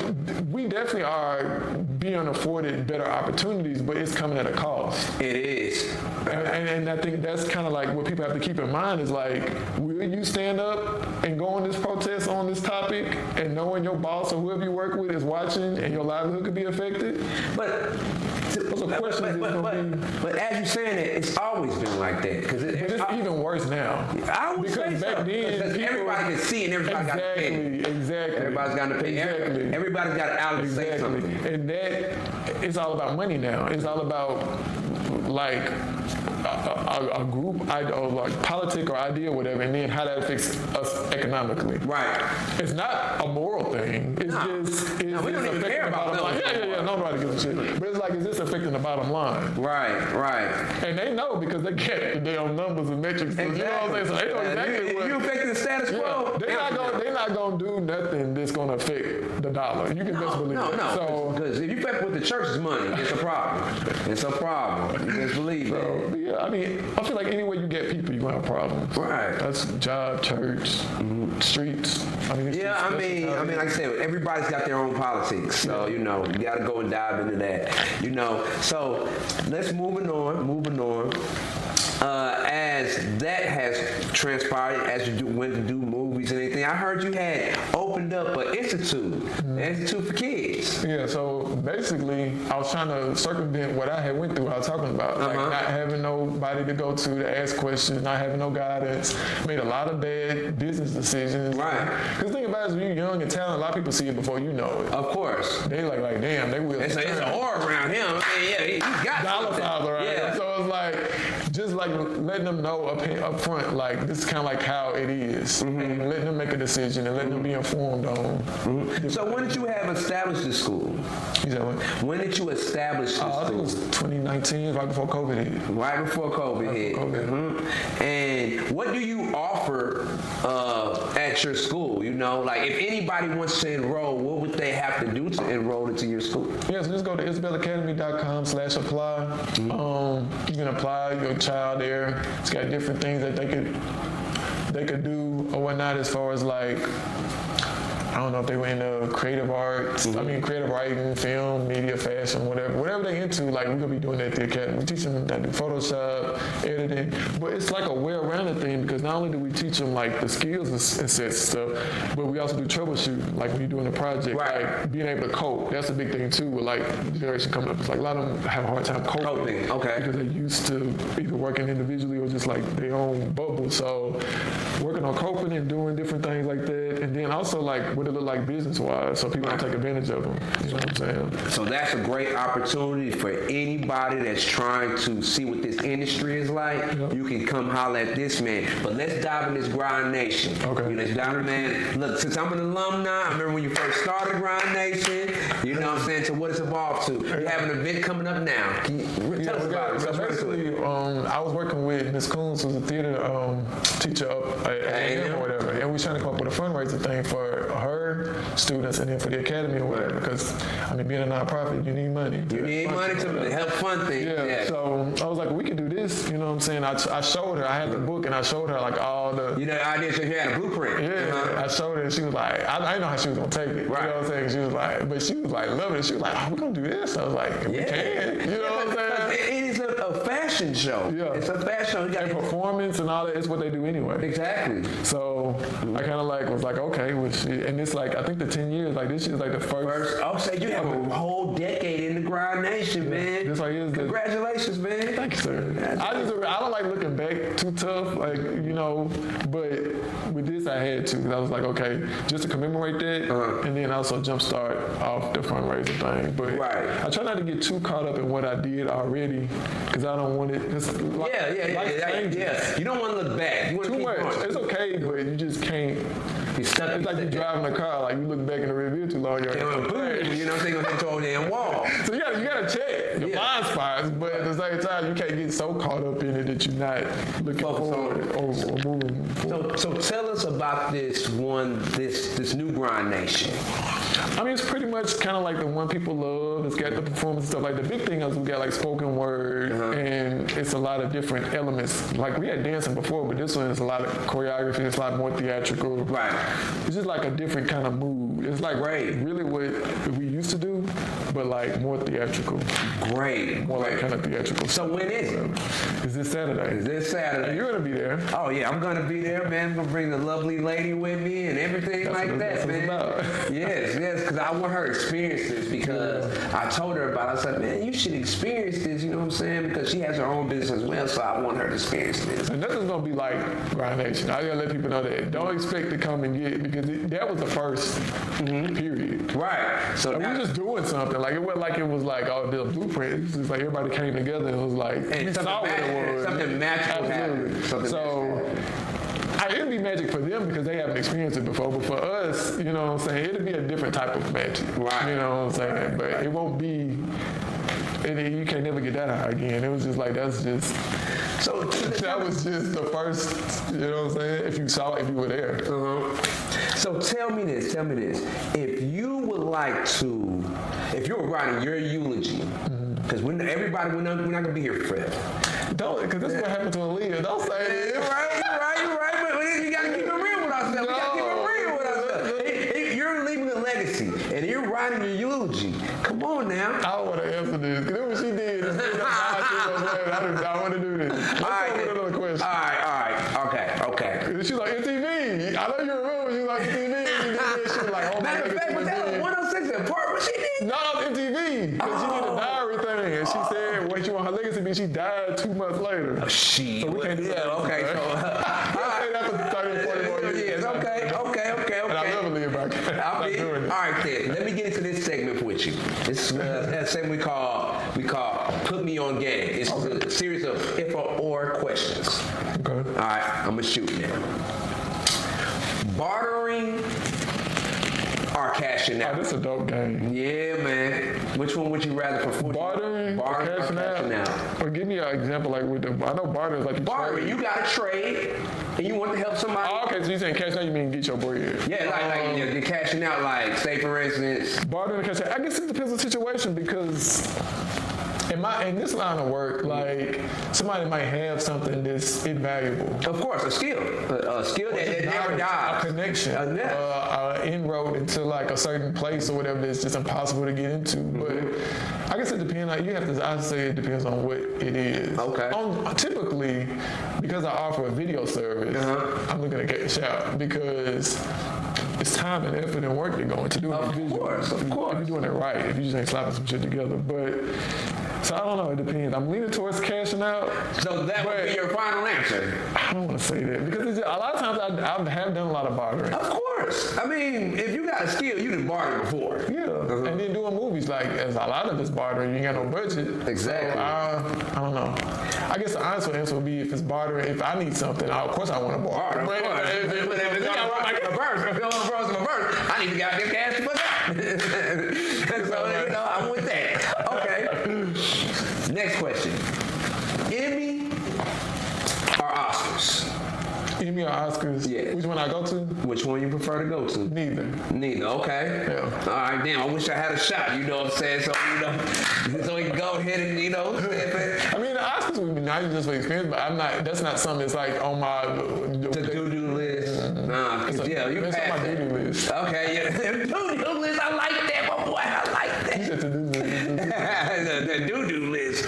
we definitely are being afforded better opportunities, but it's coming at a cost. It is. And I think that's kind of like what people have to keep in mind is like, will you stand up and go on this protest on this topic and knowing your boss or whoever you work with is watching and your livelihood could be affected? But as you're saying it, it's always been like that. Because it's even worse now. I would say back then, everybody can see and everybody got an opinion. Exactly. Everybody's got an opinion. Everybody's got an outlet to say something. And that it's all about money now. It's all about like a group or like politic or idea or whatever, and then how that affects us economically. Right. It's not a moral thing. It's just we don't even care about bottom line. those. Yeah. Nobody gives a shit. But it's like, is this affecting the bottom line? Right. And they know because they get the damn numbers and metrics. Exactly. You know what I'm saying? So they know exactly what. You affecting the status quo. They're not gonna do nothing that's gonna affect the dollar. You can best believe it. No. Because if you fuck with the church's money, it's a problem. It's a problem. You just believe it. Yeah, I mean, I feel like anywhere you get people, you're gonna have problems. Right. That's job, church, streets. I mean, like I said, everybody's got their own politics. So, you got to go and dive into that. So let's moving on. As that has transpired, as you went to do movies and anything, I heard you had opened up an institute for kids. Yeah, so basically, I was trying to circumvent what I had went through. I was talking about like not having nobody to go to ask questions, not having no guidance. Made a lot of bad business decisions. Right. Because think about it, when you're young and talented, a lot of people see it before you know it. Of course. They like damn, they will. It's an aura around him. I mean, he's got dollar signs around him. So it's like just like letting them know up front, like this is kind of like how it is, and letting them make a decision and letting them be informed on. So when did you have established the school? You said what? When did you establish the school? I think it was 2019, right before COVID hit. Right before COVID hit. And what do you offer at your school? Like if anybody wants to enroll, what would they have to do to enroll into your school? Yeah, so just go to isabelleacademy.com/apply. You can apply your child there. It's got different things that they could do or whatnot as far as like, I don't know if they were into creative arts, creative writing, film, media, fashion, whatever they into, like we're gonna be doing that at the academy. We teach them that do Photoshop, editing, but it's like a well-rounded thing because not only do we teach them like the skills and sets and stuff, but we also do troubleshooting, like when you're doing a project, like being able to cope. That's a big thing too with like the generation coming up. It's like a lot of them have a hard time coping. Okay. Because they're used to either working individually or just like their own bubble. So working on coping and doing different things like that, and then also like what it look like business-wise, so people don't take advantage of them. You know what I'm saying? So that's a great opportunity for anybody that's trying to see what this industry is like. Yep. You can come holler at this man. But let's dive in this Grind Nation. Okay. Let's dive in, man. Look, since I'm an alumni, I remember when you first started Grind Nation. You know what I'm saying? To what it's evolved to. You have an event coming up now. Tell us about it. So basically, I was working with Ms. Coons, who's a theater teacher up at A&M or whatever, and we were trying to come up with a fundraiser thing for her students and then for the academy or whatever, because being a nonprofit, you need money. You need money to help fund things. Yeah. So I was like, we could do this. You know what I'm saying? I showed her. I had the book and I showed her like all the. You know, the idea. So you had a blueprint. Yeah. I showed her and she was like, I didn't know how she was gonna take it. Right. You know what I'm saying? She was like, but she was like loving it. She was like, oh, we're gonna do this. I was like, we can. You know what I'm saying? It is a fashion show. Yeah. It's a fashion show. And performance and all that is what they do anyway. Exactly. So I kind of like was like, okay, and it's like I think the 10 years, like this year's like the first. Oh, so you have a whole decade in the Grind Nation, man. This like is congratulations, man. Thank you, sir. I don't like looking back too tough, like but with this I had to because I was like, okay, just to commemorate that, and then also jumpstart off the fundraising thing. But I try not to get too caught up in what I did already because I don't want it. Yeah. You don't want to look back. You want to keep much. going. It's okay, but you just can't. You're stuck. It's like you're driving a car, like you look back in the rear view too long, you're you know what I'm saying? You're gonna hit your damn wall. So you gotta check your blind spots, but at the same time, you can't get so caught up in it that you're not looking forward or moving forward. So tell us about this new Grind Nation. It's pretty much kind of like the one people love. It's got the performance stuff. Like the big thing is we got like spoken word, and it's a lot of different elements. Like we had dancing before, but this one is a lot of choreography. It's a lot more theatrical. Right. It's just like a different kind of mood. It's like really what we used to do, but like more theatrical. Great. More like kind of theatrical. So when is it? It's this Saturday. And you're gonna be there. Oh yeah, I'm gonna be there, man. I'm gonna bring the lovely lady with me and everything like that, man. Yes, because I want her to experience this because I told her about it. I said, man, you should experience this, you know what I'm saying? Because she has her own business as well, so I want her to experience this. And nothing's gonna be like Grind Nation. I gotta let people know that. Don't expect to come and get, because that was the first Period. Right. So we were just doing something. Like it wasn't like it was like the blueprint. It's just like everybody came together and it was like we saw what it was. Something magical happened. It'd be magic for them because they haven't experienced it before, but for us, you know what I'm saying, it'd be a different type of magic. Right. You know what I'm saying? Right. But it won't be, you can't never get that high again. It was just like, that was just the first, you know what I'm saying, if you saw it, if you were there. So tell me this. If you would like to, if you were writing your eulogy, because we're not going to be here forever. Don't, because this is what happened to Aaliyah. Don't say it. You're right. But you got to keep it real with ourselves. You're leaving a legacy, and you're writing your eulogy. Come on now. I don't want to answer this. Because what she did is I want to do this. Let's go with another question. All right. Okay. She's like, MTV. I know you remember she was like, MTV. She did this. She was like, oh, my Matter of fact, was that 106 and Park? What she did? No, MTV. Because she did a diary thing. And she said what she want her legacy to be. She died 2 months later. Oh, shit. So we can't do that. Okay. So, I say that for 30, 40 more years. Okay. And I love Aaliyah back. All right, then. Let me get into this segment with you. This that segment we call Put Me on Game. It's a series of if or questions. Okay. All right, I'm gonna shoot now. Bartering or cashing out? Oh, this is a dope game. Yeah, man. Which one would you rather prefer? Bartering or cashing out? Or give me an example like with I know bartering is like bartering. You got a trade and you want to help somebody. Oh, okay, so you saying cash out, you mean get your bread? Yeah, like you're cashing out, like say for instance. Bartering and cashing out. I guess it depends on the situation because in this line of work, like somebody might have something that's invaluable. Of course, a skill that never dies. A connection, inroad into like a certain place or whatever that's just impossible to get into. But I guess it depends. Like, I'd say it depends on what it is. Okay. Typically, because I offer a video service, I'm looking at cash out because it's time and effort and work to go into doing it. Of course. If you're doing it right, if you just ain't slapping some shit together. So I don't know, it depends. I'm leaning towards cashing out. So that would be your final answer? I don't want to say that because a lot of times I have done a lot of bartering. Of course. I mean, if you got a skill, you done barter before. Yeah. And then doing movies, like as a lot of it's bartering, you ain't got no budget. Exactly. So I don't know. I guess the honest answer would be if it's bartering, if I need something, of course I want to barter. Of course. I need to get them cash for that. So, I'm with that. Okay. Next question. Emmy or Oscars? Emmy or Oscars? Yeah. Which one I go to? Which one you prefer to go to? Neither. Okay. Yeah. All right, damn. I wish I had a shot. You know what I'm saying? So we can go ahead and I mean, the Oscars would be nice just for experience, but that's not something that's like on my to-do list. Nah, you passed on my to-do list. Okay, yeah. To-do list. I like that, my boy. I like that. You said to-do list. The do-do list.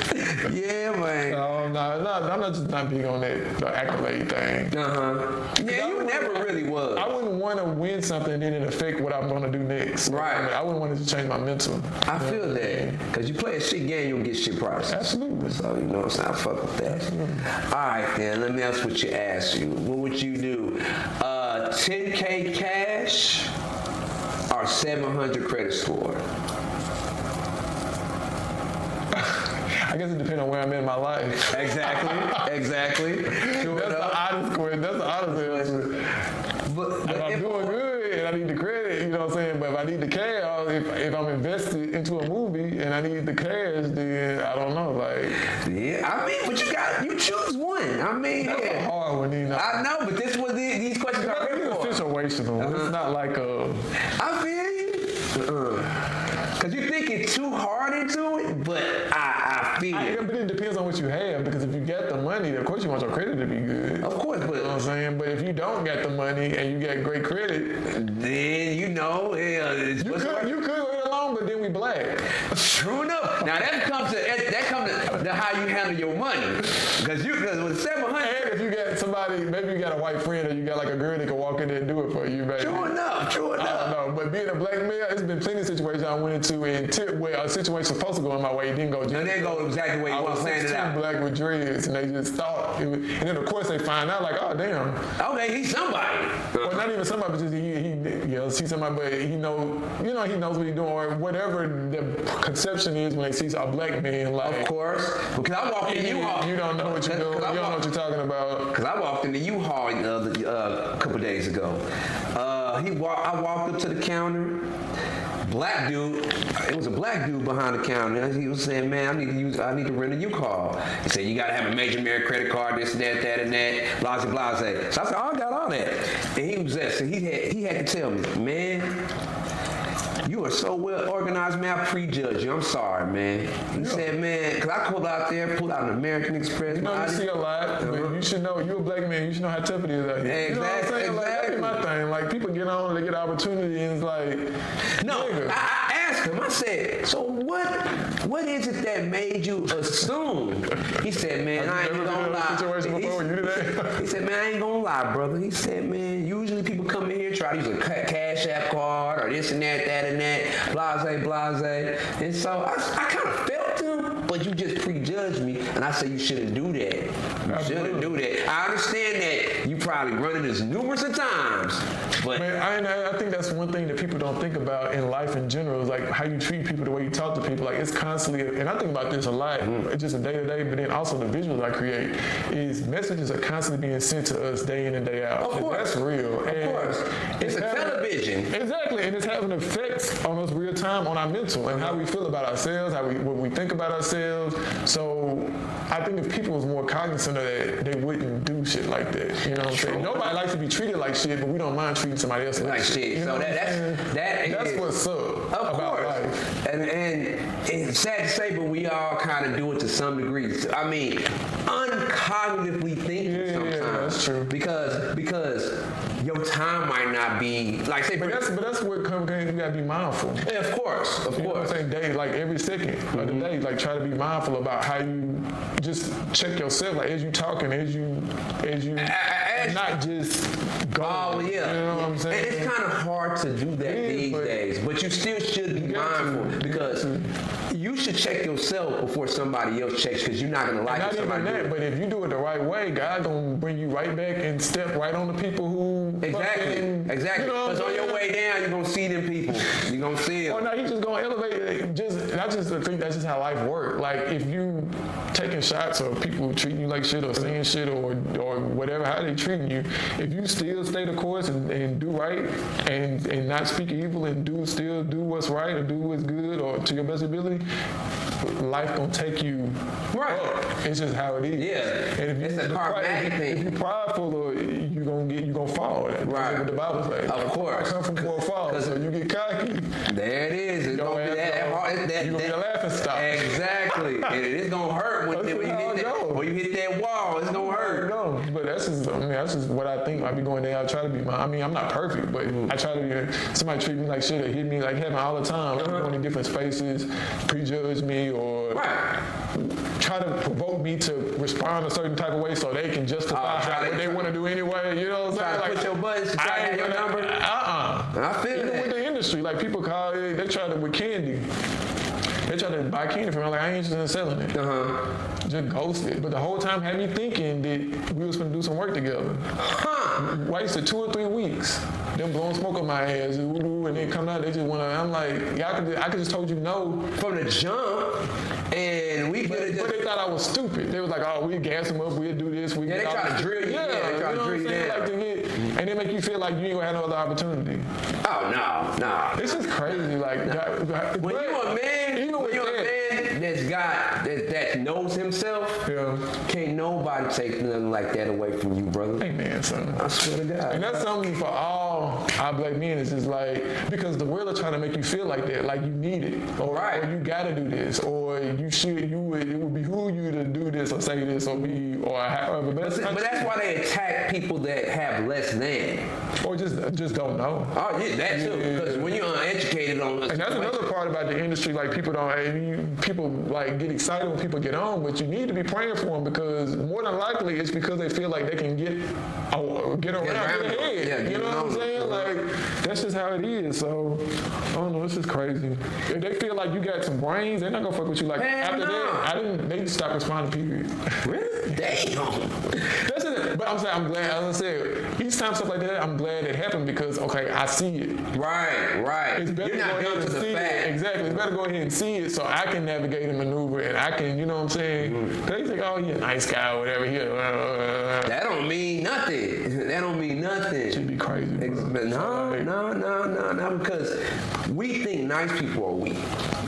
Yeah, man. I'm not just not big on that the accolade thing. Yeah, you never really was. I wouldn't want to win something and then it affect what I'm going to do next. Right. I wouldn't want it to change my mental. I feel that. Because you play a shit game, you'll get shit prices. Absolutely. So, you know what I'm saying? I fuck with that. Absolutely. All right, then. Let me ask what you asked you. What would you do? 10K cash or 700 credit score? I guess it depends on where I'm in my life. Exactly. That's the honest question. That's the honest answer. But if I'm doing good and I need the credit, you know what I'm saying? But if I need the cash, if I'm invested into a movie and I need the cash, then I don't know. Yeah, I mean, but you choose one. I mean, that's a hard one. I know, but this was these questions are here for. It's situational. It's not like a. I feel you. Because you think it's too hard into it, but I feel it. But it depends on what you have, because if you get the money, of course you want your credit to be good. Of course, but... You know what I'm saying? But if you don't get the money and you get great credit... Then, you could wait along, but then we black. True enough. Now, that comes to how you handle your money. Because with 700... And if you got somebody, maybe you got a white friend or you got like a girl that can walk in there and do it for you, baby. True enough. I don't know, but being a black male, it's been plenty of situations I went into where a situation was supposed to go in my way, it didn't go. And they go exactly where you want to plan it out. Black with dreads, and they just thought it was, and then of course they find out like, oh damn. Okay, he's somebody. Well, not even somebody, but just he see somebody, but he knows what he's doing, or whatever the conception is when they see a black man. Like, of course, because I walked in U-Haul. You don't know what you're doing. You don't know what you're talking about. Because I walked in the U-Haul a couple days ago. I walked up to the counter. Black dude, it was a black dude behind the counter. He was saying, man, I need to rent a U-Haul. He said, you got to have a major American credit card, this, that, and that, blase, blase. So I said, oh, I got all that. And he was there. So he had to tell me, man, you are so well organized, man. I prejudge you. I'm sorry, man. He said, man, because I pulled out an American Express. You know, you see a lot, but you should know, you're a black man, you should know how tough it is out here. Exactly. You know what I'm saying? Like, Exactly. that's my thing. Like, people get on, they get opportunity, and it's like, no, nigga. I asked him, I said, so what is it that made you assume? He said, man, I ain't gonna lie. Situation before you today? He said, man, I ain't gonna lie, brother. He said, man, usually people come in here, try to use a Cash App card or this and that and that, blase, blase. And so I kind of felt him, but you just prejudged me, and I said you shouldn't do that. You shouldn't do that. I understand that you probably run into this numerous of times, but man, I think that's one thing that people don't think about in life in general is like how you treat people, the way you talk to people. Like it's constantly, and I think about this a lot. It's just a day to day, but then also the visuals I create is messages are constantly being sent to us day in and day out. Of course. That's real. Of course. It's a television. Exactly, and it's having effects on us real time on our mental and how we feel about ourselves, what we think about ourselves. So I think if people was more cognizant of that, they wouldn't do shit like that. You know what I'm saying? Nobody likes to be treated like shit, but we don't mind treating somebody else like shit. You know so that's what's up about life. And it's sad to say, but we all kind of do it to some degree. I mean, uncognitively thinking sometimes. Yeah, that's true. Because your time might not be like say. But that's where you gotta be mindful. Yeah, of course. You know what I'm saying? Day, like every second of the day, like try to be mindful about how you just check yourself, like as you talking, as you not just go. Oh yeah. You know what I'm saying? And it's kind of hard to do that these days, but you still should be mindful because you should check yourself before somebody else checks because you're not gonna like not it. Even that, but if you do it the right way, God gonna bring you right back and step right on the people who exactly. Because you know on your way down, you're gonna see them people. You're gonna see them. Oh no, he's just gonna elevate it. I just think that's just how life works. Like if you taking shots or people treating you like shit or saying shit or whatever, how they treating you, if you still stay the course and do right and not speak evil and still do what's right or do what's good or to your best ability, life gonna take you right up. It's just how it is. Yeah. And if it's a karmatic thing. If you're prideful, or you gonna fall. That's what the Bible says. Of course. Come from for a fall. So you get cocky. There it is. It's gonna be that hard. You're gonna be a laughing stock. Exactly. And it's gonna hurt when you hit that wall. It's gonna hurt. No, but that's just what I think. I be going there. I try to be. I'm not perfect, but I try to be. Somebody treat me like shit or hit me like heaven all the time. I'm going in different spaces, prejudge me or try to provoke me to respond a certain type of way so they can justify what they want to do anyway. You know what I'm saying? Like, put your buttons to try to get your number. I feel Even with the industry, like people call it, they try to with candy. They try to buy candy from me. I'm like, I ain't interested in selling it. Just ghost it. But the whole time had me thinking that we was gonna do some work together. Wasted 2 or 3 weeks. Them blowing smoke on my ass, and they come out, they just wanna. I'm like, I could just told you no from the jump, and we could have. But they thought I was stupid. They was like, oh, we gas them up, we'll do this. They try to drill you. Yeah, they try to drill you down. And they make you feel like you ain't gonna have no other opportunity. Oh no. It's just crazy. Like when you a man, that knows himself, can't nobody take nothing like that away from you, brother. Amen, son. I swear to God. And that's something for all our black men. It's just like because the world is trying to make you feel like that, like you need it, or you gotta do this, or it would behoove you to do this or say this or however. But that's why they attack people that have less than. or just don't know. Oh yeah, that too. Because when you're uneducated on, and that's another part about the industry. Like people people like get excited when people get on, but you need to be praying for them because more than likely it's because they feel like they can get around your head. Yeah, you know what I'm saying? Like that's just how it is. So I don't know. This is crazy. If they feel like you got some brains, they're not gonna fuck with you. Like after that, they stopped responding. Period. Really? Damn. That's it. But I'm saying I'm glad. As I said, each time stuff like that, I'm glad it happened because okay, I see it. Right. It's better You're not go ahead built and to the see fact. it. Exactly. It's better go ahead and see it so I can navigate and maneuver and I can, you know what I'm saying? They think, oh, you're a nice guy or whatever. That don't mean nothing. That don't mean nothing. Should be crazy. Bro. No, because we think nice people are weak.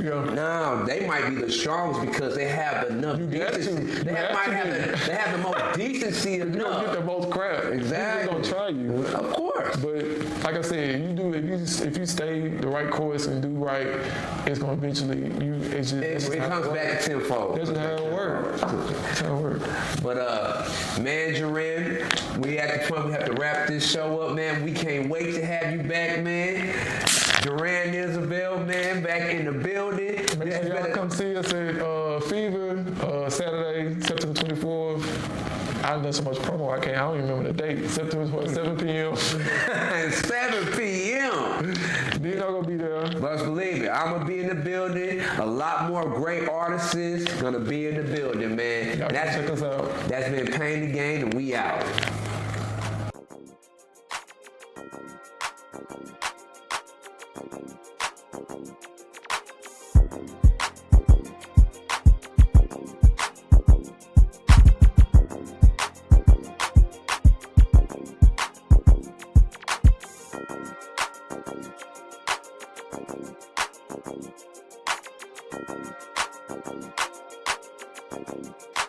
Yeah. No, they might be the strongest because they have enough decency. They have the most decency enough. You don't get the most crap. Exactly. People gonna try you. Of course. But like I said, if you stay the right course and do right, it's gonna eventually it comes back tenfold. That's how it works. That's how it works. But man, Jurian, we at the point we have to wrap this show up, man. We can't wait to have you back, man. Jurian Isabelle, man, back in the building. Make sure y'all come see us at Fever, Saturday, September 24th. I've done so much promo, I don't even remember the date. September 7 p.m. 7 p.m. Then I'm gonna be there. But believe it, I'm gonna be in the building. A lot more great artists gonna be in the building, man. Y'all check us out. That's been Pain the Game, and we out. Thank you.